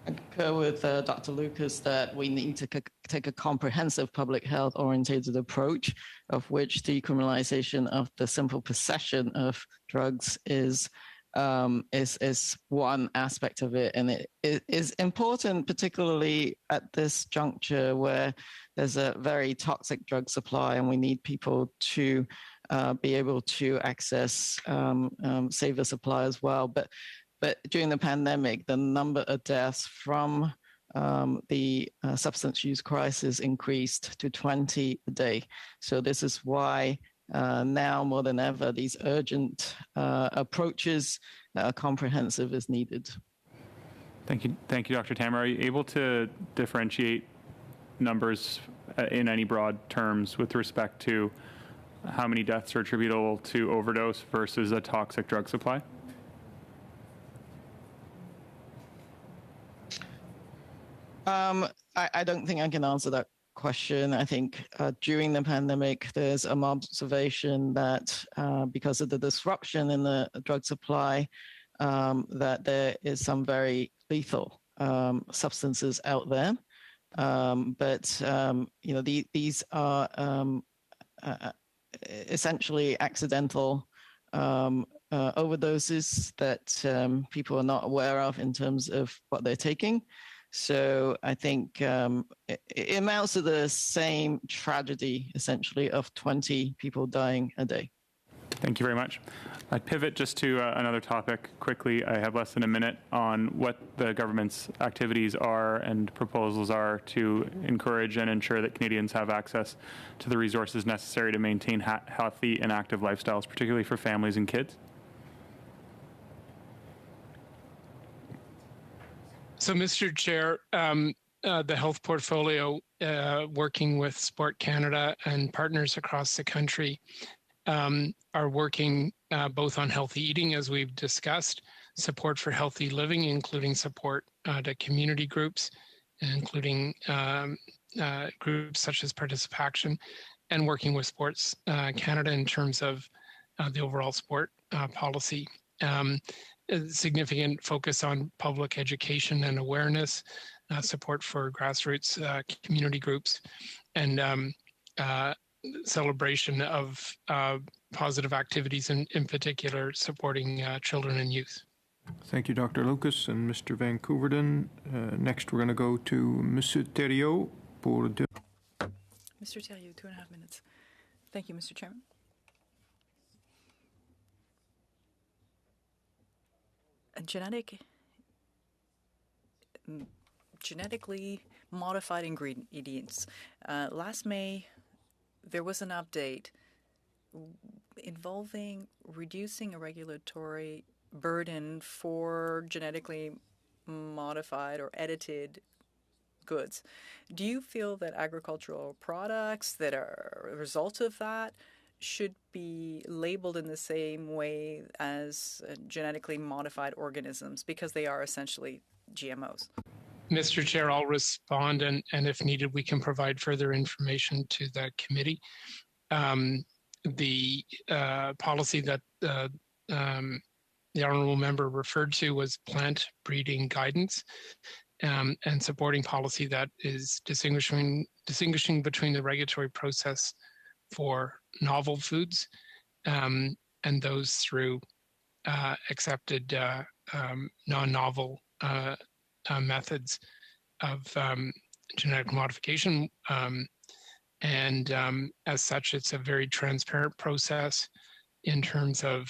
I concur with Dr. Lucas that we need to take a comprehensive public health oriented approach, of which decriminalization of the simple possession of drugs is one aspect of it. And it is important, particularly at this juncture where there's a very toxic drug supply and we need people to be able to access safer supply as well. But But during the pandemic, the number of deaths from the substance use crisis increased to 20 a day. So this is why now more than ever, these urgent approaches that are comprehensive is needed. Thank you, Dr. Tam. Are you able to differentiate numbers in any broad terms with respect to how many deaths are attributable to overdose versus a toxic drug supply? I don't think I can answer that question. I think during the pandemic, there's an observation that because of the disruption in the drug supply, that there is some very lethal substances out there. But you know, these are essentially accidental overdoses that people are not aware of in terms of what they're taking. So I think it amounts to the same tragedy, essentially, of 20 people dying a day. Thank you very much. I'd pivot just to another topic quickly. I have less than a minute on what the government's activities are and proposals are to encourage and ensure that Canadians have access to the resources necessary to maintain healthy and active lifestyles, particularly for families and kids. So, Mr. Chair, the health portfolio, working with Sport Canada and partners across the country, are working both on healthy eating, as we've discussed, support for healthy living, including support to community groups, including groups such as Participation, and working with Sports Canada in terms of the overall sport policy. A significant focus on public education and awareness, support for grassroots community groups, and celebration of positive activities, in particular supporting children and youth. Thank you, Dr. Lucas and Mr. Van Koeverden. Next, we're going to go to Monsieur Thériault. Mr. Thériault, 2.5 minutes. Thank you, Mr. Chairman. Genetically modified ingredients. Last May, there was an update involving reducing a regulatory burden for genetically modified or edited goods. Do you feel that agricultural products that are a result of that should be labeled in the same way as genetically modified organisms because they are essentially GMOs? Mr. Chair, I'll respond, and if needed, we can provide further information to the committee. The policy that the honourable member referred to was plant breeding guidance, and supporting policy that is distinguishing between the regulatory process for novel foods and those through accepted non-novel methods of genetic modification. And as such, it's a very transparent process in terms of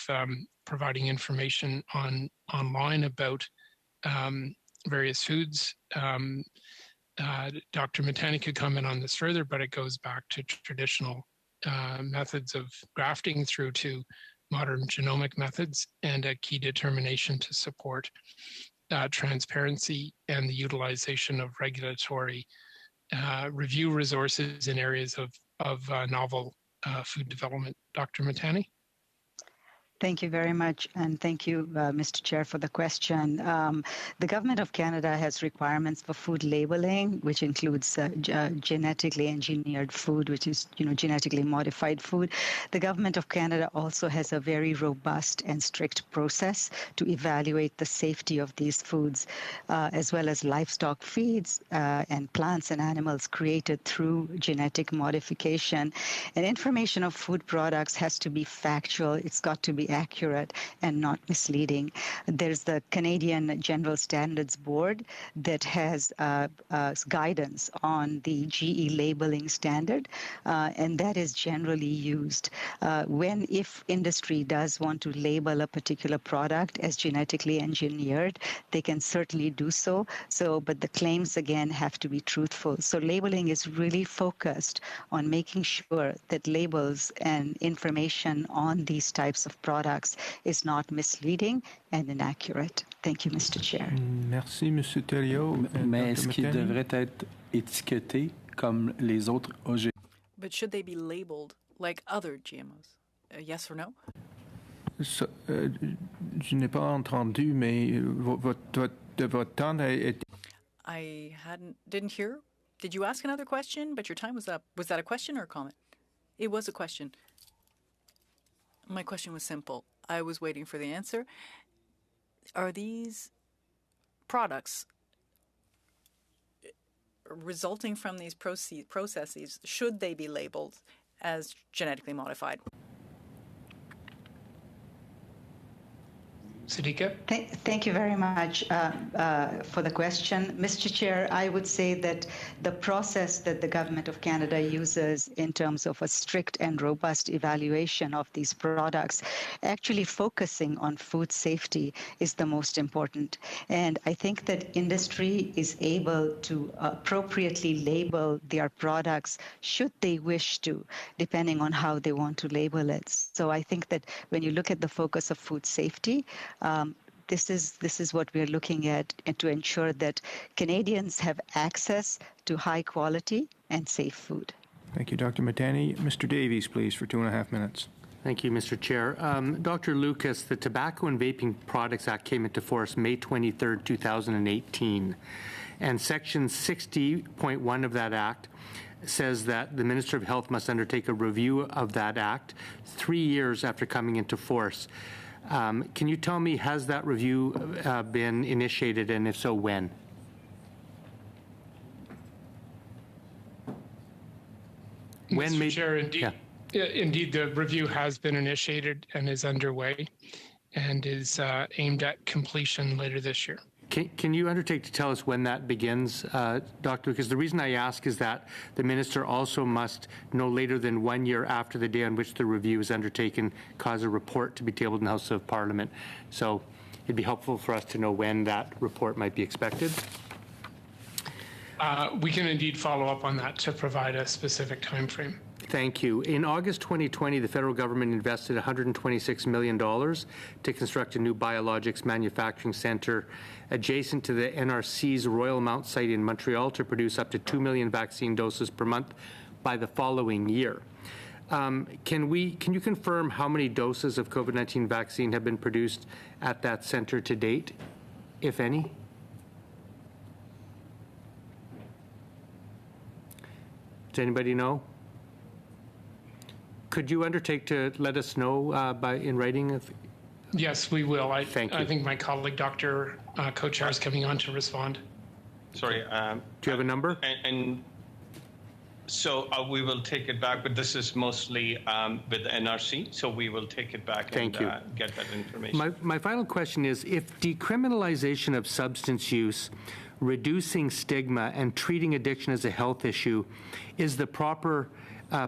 providing information online about various foods. Dr. Mitani could comment on this further, but it goes back to traditional methods of grafting through to modern genomic methods, and a key determination to support transparency and the utilization of regulatory review resources in areas of novel food development. Dr. Mitani? Thank you very much, and thank you, Mr. Chair, for the question. The Government of Canada has requirements for food labeling, which includes genetically engineered food, which is genetically modified food. The Government of Canada also has a very robust and strict process to evaluate the safety of these foods, as well as livestock feeds and plants and animals created through genetic modification. And information of food products has to be factual. It's got to be be accurate and not misleading. There's the Canadian General Standards Board that has guidance on the GE labeling standard, and that is generally used if industry does want to label a particular product as genetically engineered, they can certainly do so. But the claims again have to be truthful. So labeling is really focused on making sure that labels and information on these types of products is not misleading and inaccurate. Thank you, Mr. Chair. Merci, M. Thériault. Mais est-ce qu'il devrait être étiqueté comme les autres OGM? But should they be labeled like other GMOs? Yes or no? Je n'ai pas entendu, mais votre temps est... I didn't hear. Did you ask another question? But your time was up. Was that a question or a comment? It was a question. My question was simple. I was waiting for the answer. Are these products resulting from these processes, should they be labeled as genetically modified? Siddiqa? Thank you very much for the question. Mr. Chair, I would say that the process that the Government of Canada uses in terms of a strict and robust evaluation of these products, actually focusing on food safety is the most important. And I think that industry is able to appropriately label their products should they wish to, depending on how they want to label it. So I think that when you look at the focus of food safety, this is what we're looking at, and to ensure that Canadians have access to high quality and safe food. Thank you, Dr. Matani. Mr. Davies, please, for 2.5 minutes. Thank you, Mr. Chair. Dr. Lucas, the Tobacco and Vaping Products Act came into force May 23, 2018, and Section 60.1 of that Act says that the Minister of Health must undertake a review of that Act 3 years after coming into force. Can you tell me, has that review been initiated, and if so, when? Mr. Chair, indeed, the review has been initiated and is underway and is aimed at completion later this year. Can you undertake to tell us when that begins, Dr. Lucas? The reason I ask is that the minister also must, no later than 1 year after the day on which the review is undertaken, cause a report to be tabled in the House of Parliament. So it'd be helpful for us to know when that report might be expected. We can indeed follow up on that to provide a specific time frame. Thank you. In August 2020, the federal government invested $126 million to construct a new biologics manufacturing center adjacent to the NRC's Royal Mount site in Montreal to produce up to 2 million vaccine doses per month by the following year. Can you confirm how many doses of COVID-19 vaccine have been produced at that center to date, if any? Does anybody know? Could you undertake to let us know in writing? Yes, we will. Thank you. I think my colleague, Dr. Kochhar, is coming on to respond. Sorry. Do you have a number? And so we will take it back, but this is mostly with the NRC, so we will take it back and get that information. My final question is, if decriminalization of substance use, reducing stigma, and treating addiction as a health issue is the proper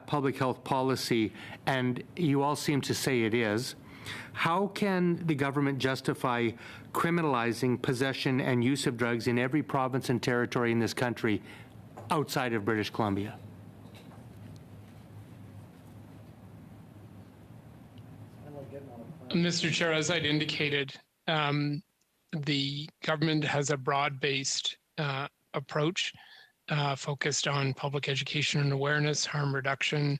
public health policy, and you all seem to say it is, how can the government justify criminalizing possession and use of drugs in every province and territory in this country outside of British Columbia? Mr. Chair, as I'd indicated, the government has a broad-based approach focused on public education and awareness, harm reduction,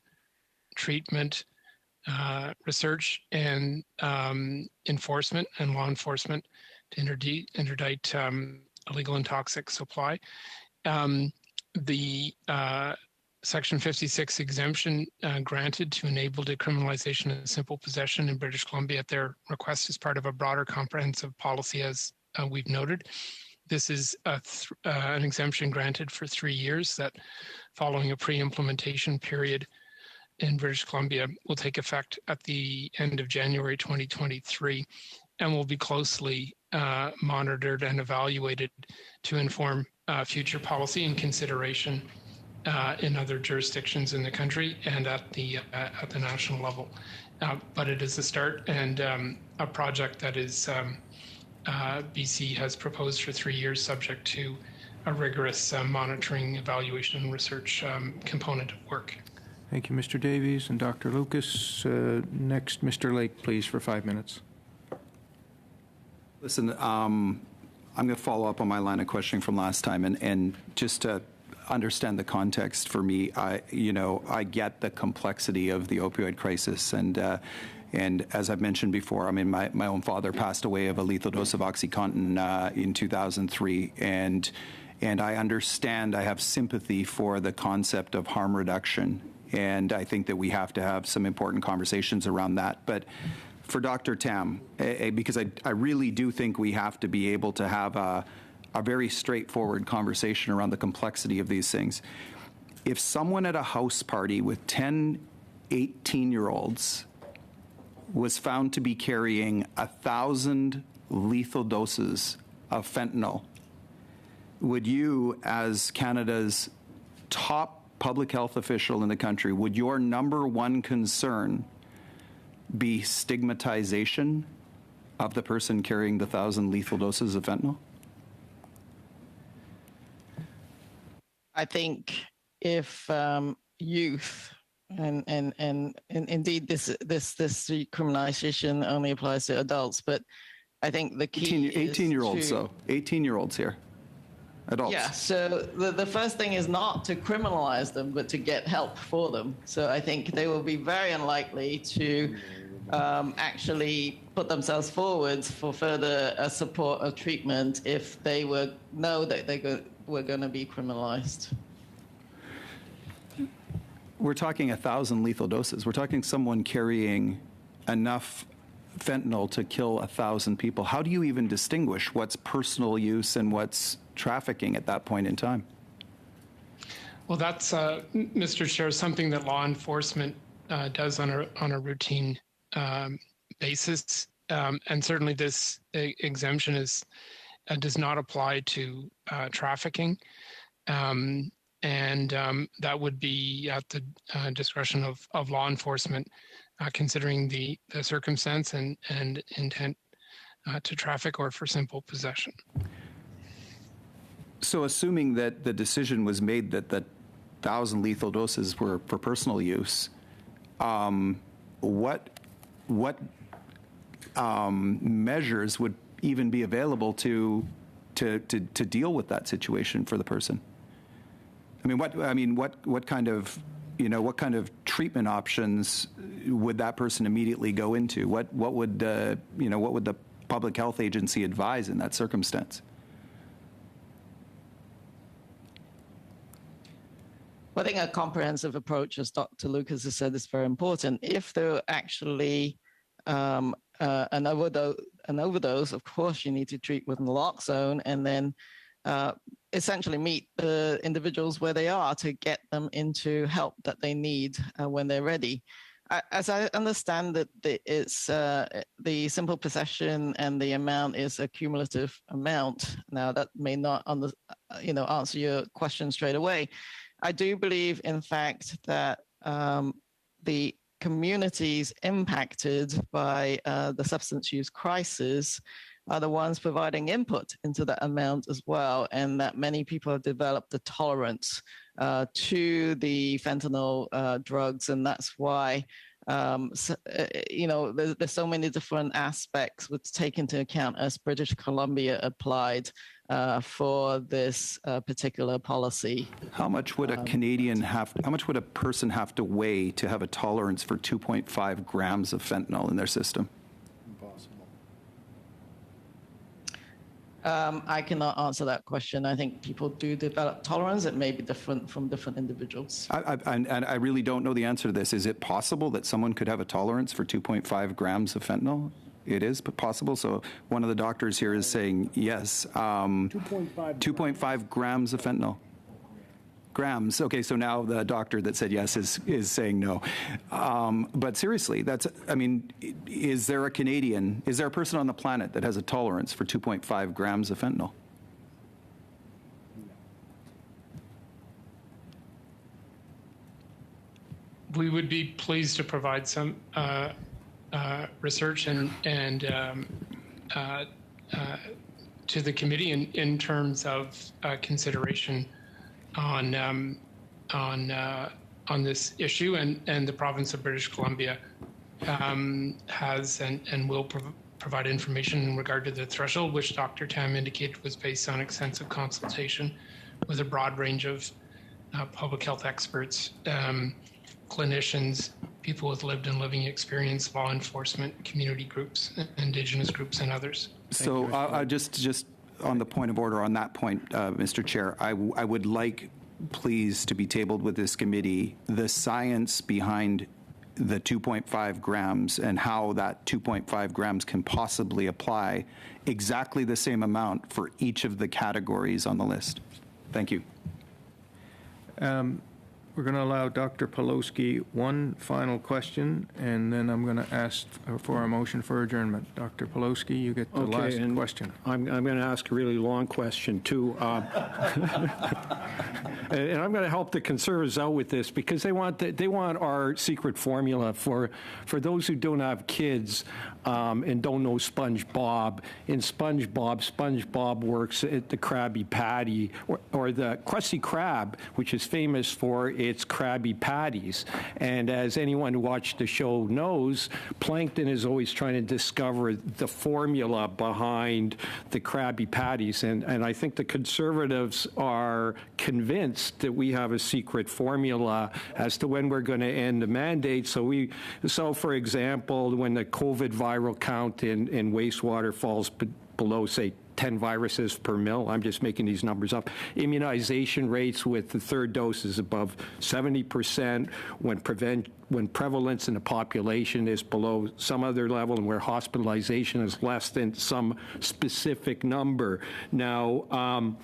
treatment, research, and enforcement and law enforcement to interdict illegal and toxic supply. The Section 56 exemption granted to enable decriminalization of simple possession in British Columbia at their request is part of a broader comprehensive policy, as we've noted. This is an exemption granted for 3 years that, following a pre-implementation period, in British Columbia will take effect at the end of January 2023 and will be closely monitored and evaluated to inform future policy and consideration in other jurisdictions in the country and at the national level. But it is a start and a project that is BC has proposed for 3 years, subject to a rigorous monitoring, evaluation, and research component of work. Thank you, Mr. Davies and Dr. Lucas. Next, Mr. Lake, please, for 5 minutes. Listen, I'm going to follow up on my line of questioning from last time, and just to understand the context for me, I get the complexity of the opioid crisis, and as I've mentioned before, I mean, my own father passed away of a lethal dose of OxyContin in 2003, and I understand, I have sympathy for the concept of harm reduction, and I think that we have to have some important conversations around that. But for Dr. Tam, because I really do think we have to be able to have a very straightforward conversation around the complexity of these things. If someone at a house party with 10 18-year-olds was found to be carrying 1,000 lethal doses of fentanyl, would you, as Canada's top public health official in the country, would your number one concern be stigmatization of the person carrying the 1,000 lethal doses of fentanyl? I think if youth and indeed this decriminalization only applies to adults, but I think the key 18-year-olds, so 18-year-olds here, adults. Yeah, so the first thing is not to criminalize them, but to get help for them. So I think they will be very unlikely to actually put themselves forward for further support or treatment if they know that we're going to be criminalized. We're talking 1,000 lethal doses. We're talking someone carrying enough fentanyl to kill 1,000 people. How do you even distinguish what's personal use and what's trafficking at that point in time? Well, that's, Mr. Chair, something that law enforcement does on a routine basis. And certainly this exemption does not apply to trafficking. And that would be at the discretion of law enforcement, considering the circumstance and intent to traffic or for simple possession. So assuming that the decision was made that the 1,000 lethal doses were for personal use, what measures would even be available to deal with that situation for the person? What kind of treatment options would that person immediately go into? What would the public health agency advise in that circumstance? Well, I think a comprehensive approach, as Dr. Lucas has said, is very important. If there are actually an overdose, of course, you need to treat with naloxone and then essentially meet the individuals where they are to get them into help that they need when they're ready. As I understand that it's the simple possession and the amount is a cumulative amount. Now, that may not answer your question straight away. I do believe, in fact, that the communities impacted by the substance use crisis are the ones providing input into that amount as well, and that many people have developed a tolerance to the fentanyl drugs, and that's why there's so many different aspects which take into account as British Columbia applied for this particular policy. How much would how much would a person have to weigh to have a tolerance for 2.5 grams of fentanyl in their system? I cannot answer that question. I think people do develop tolerance. It may be different from different individuals. I really don't know the answer to this. Is it possible that someone could have a tolerance for 2.5 grams of fentanyl? It is possible. So one of the doctors here is saying yes. 2.5 grams of fentanyl. grams. Okay, so now the doctor that said yes is saying no. But seriously, is there a person on the planet that has a tolerance for 2.5 grams of fentanyl? We would be pleased to provide some research and to the committee in terms of consideration on this issue, and the province of British Columbia has and will provide information in regard to the threshold, which Dr. Tam indicated was based on extensive consultation with a broad range of public health experts, clinicians, people with lived and living experience, law enforcement, community groups, Indigenous groups, and others. So just on the point of order on that point, Mr. Chair, I would like, please, to be tabled with this committee the science behind the 2.5 grams and how that 2.5 grams can possibly apply exactly the same amount for each of the categories on the list. Thank you. We're going to allow Dr. Pawlowski one final question, and then I'm going to ask for a motion for adjournment. Dr. Pawlowski, you get the last question. I'm going to ask a really long question, too. And I'm going to help the Conservatives out with this because they want our secret formula for those who don't have kids and don't know SpongeBob. In SpongeBob works at the Krabby Patty or the Krusty Krab, which is famous for its Krabby Patties. And as anyone who watched the show knows, Plankton is always trying to discover the formula behind the Krabby Patties. And I think the Conservatives are convinced that we have a secret formula as to when we're going to end the mandate. So for example, when the COVID viral count in wastewater falls below, say, 10 viruses per mil, I'm just making these numbers up, immunization rates with the third dose is above 70%, when prevalence in the population is below some other level, and where hospitalization is less than some specific number. Now,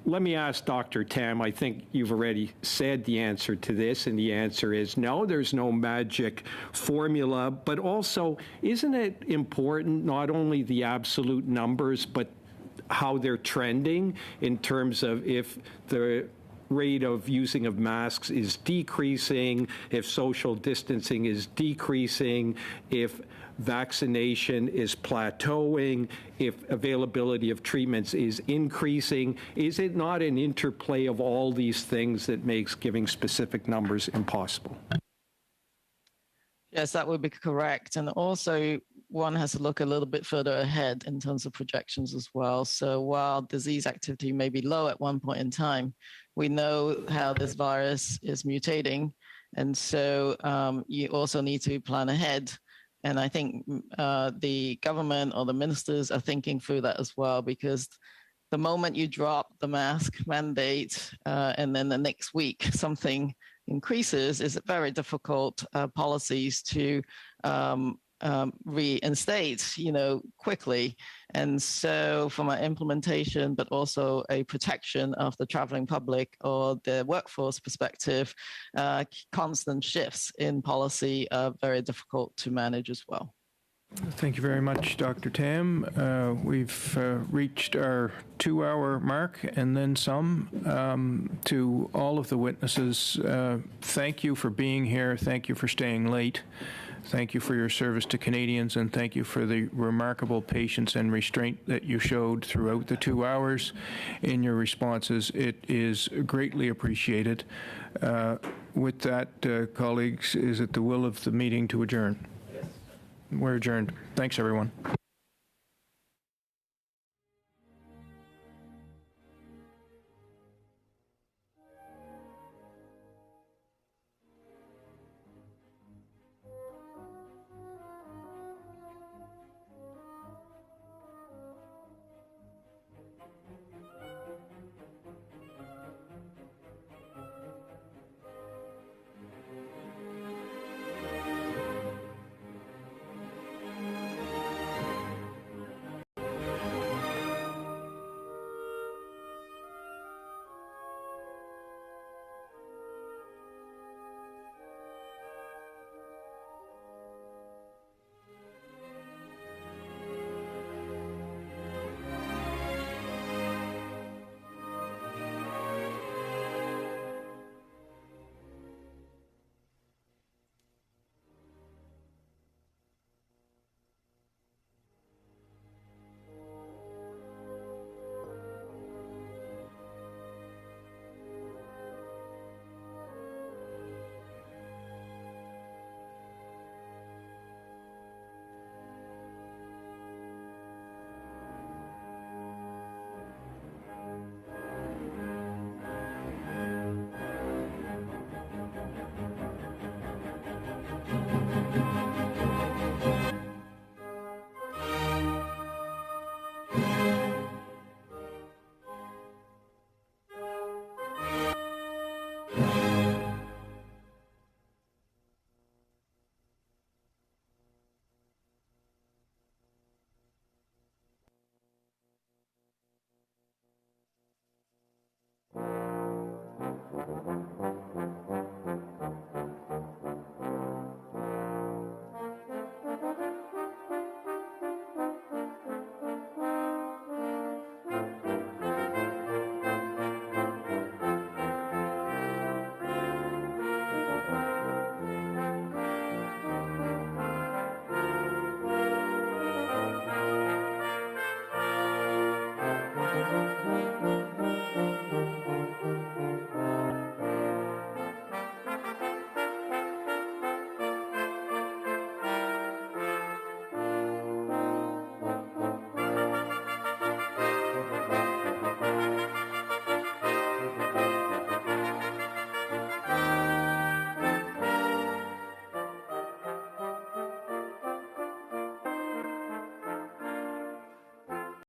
let me ask Dr. Tam, I think you've already said the answer to this, and the answer is no, there's no magic formula, but also, isn't it important not only the absolute numbers, but how they're trending in terms of if the rate of using of masks is decreasing, if social distancing is decreasing, if vaccination is plateauing, if availability of treatments is increasing? Is it not an interplay of all these things that makes giving specific numbers impossible? Yes, that would be correct. And also, one has to look a little bit further ahead in terms of projections as well. So while disease activity may be low at one point in time, we know how this virus is mutating. And so you also need to plan ahead. And I think the government or the ministers are thinking through that as well, because the moment you drop the mask mandate and then the next week something increases, is very difficult policies to reinstate, quickly. And so from an implementation, but also a protection of the traveling public or the workforce perspective, constant shifts in policy are very difficult to manage as well. Thank you very much, Dr. Tam. We've reached our 2-hour mark and then some. To all of the witnesses, thank you for being here. Thank you for staying late. Thank you for your service to Canadians, and thank you for the remarkable patience and restraint that you showed throughout the 2 hours in your responses. It is greatly appreciated. With that, colleagues, is it the will of the meeting to adjourn? Yes. We're adjourned. Thanks, everyone. you.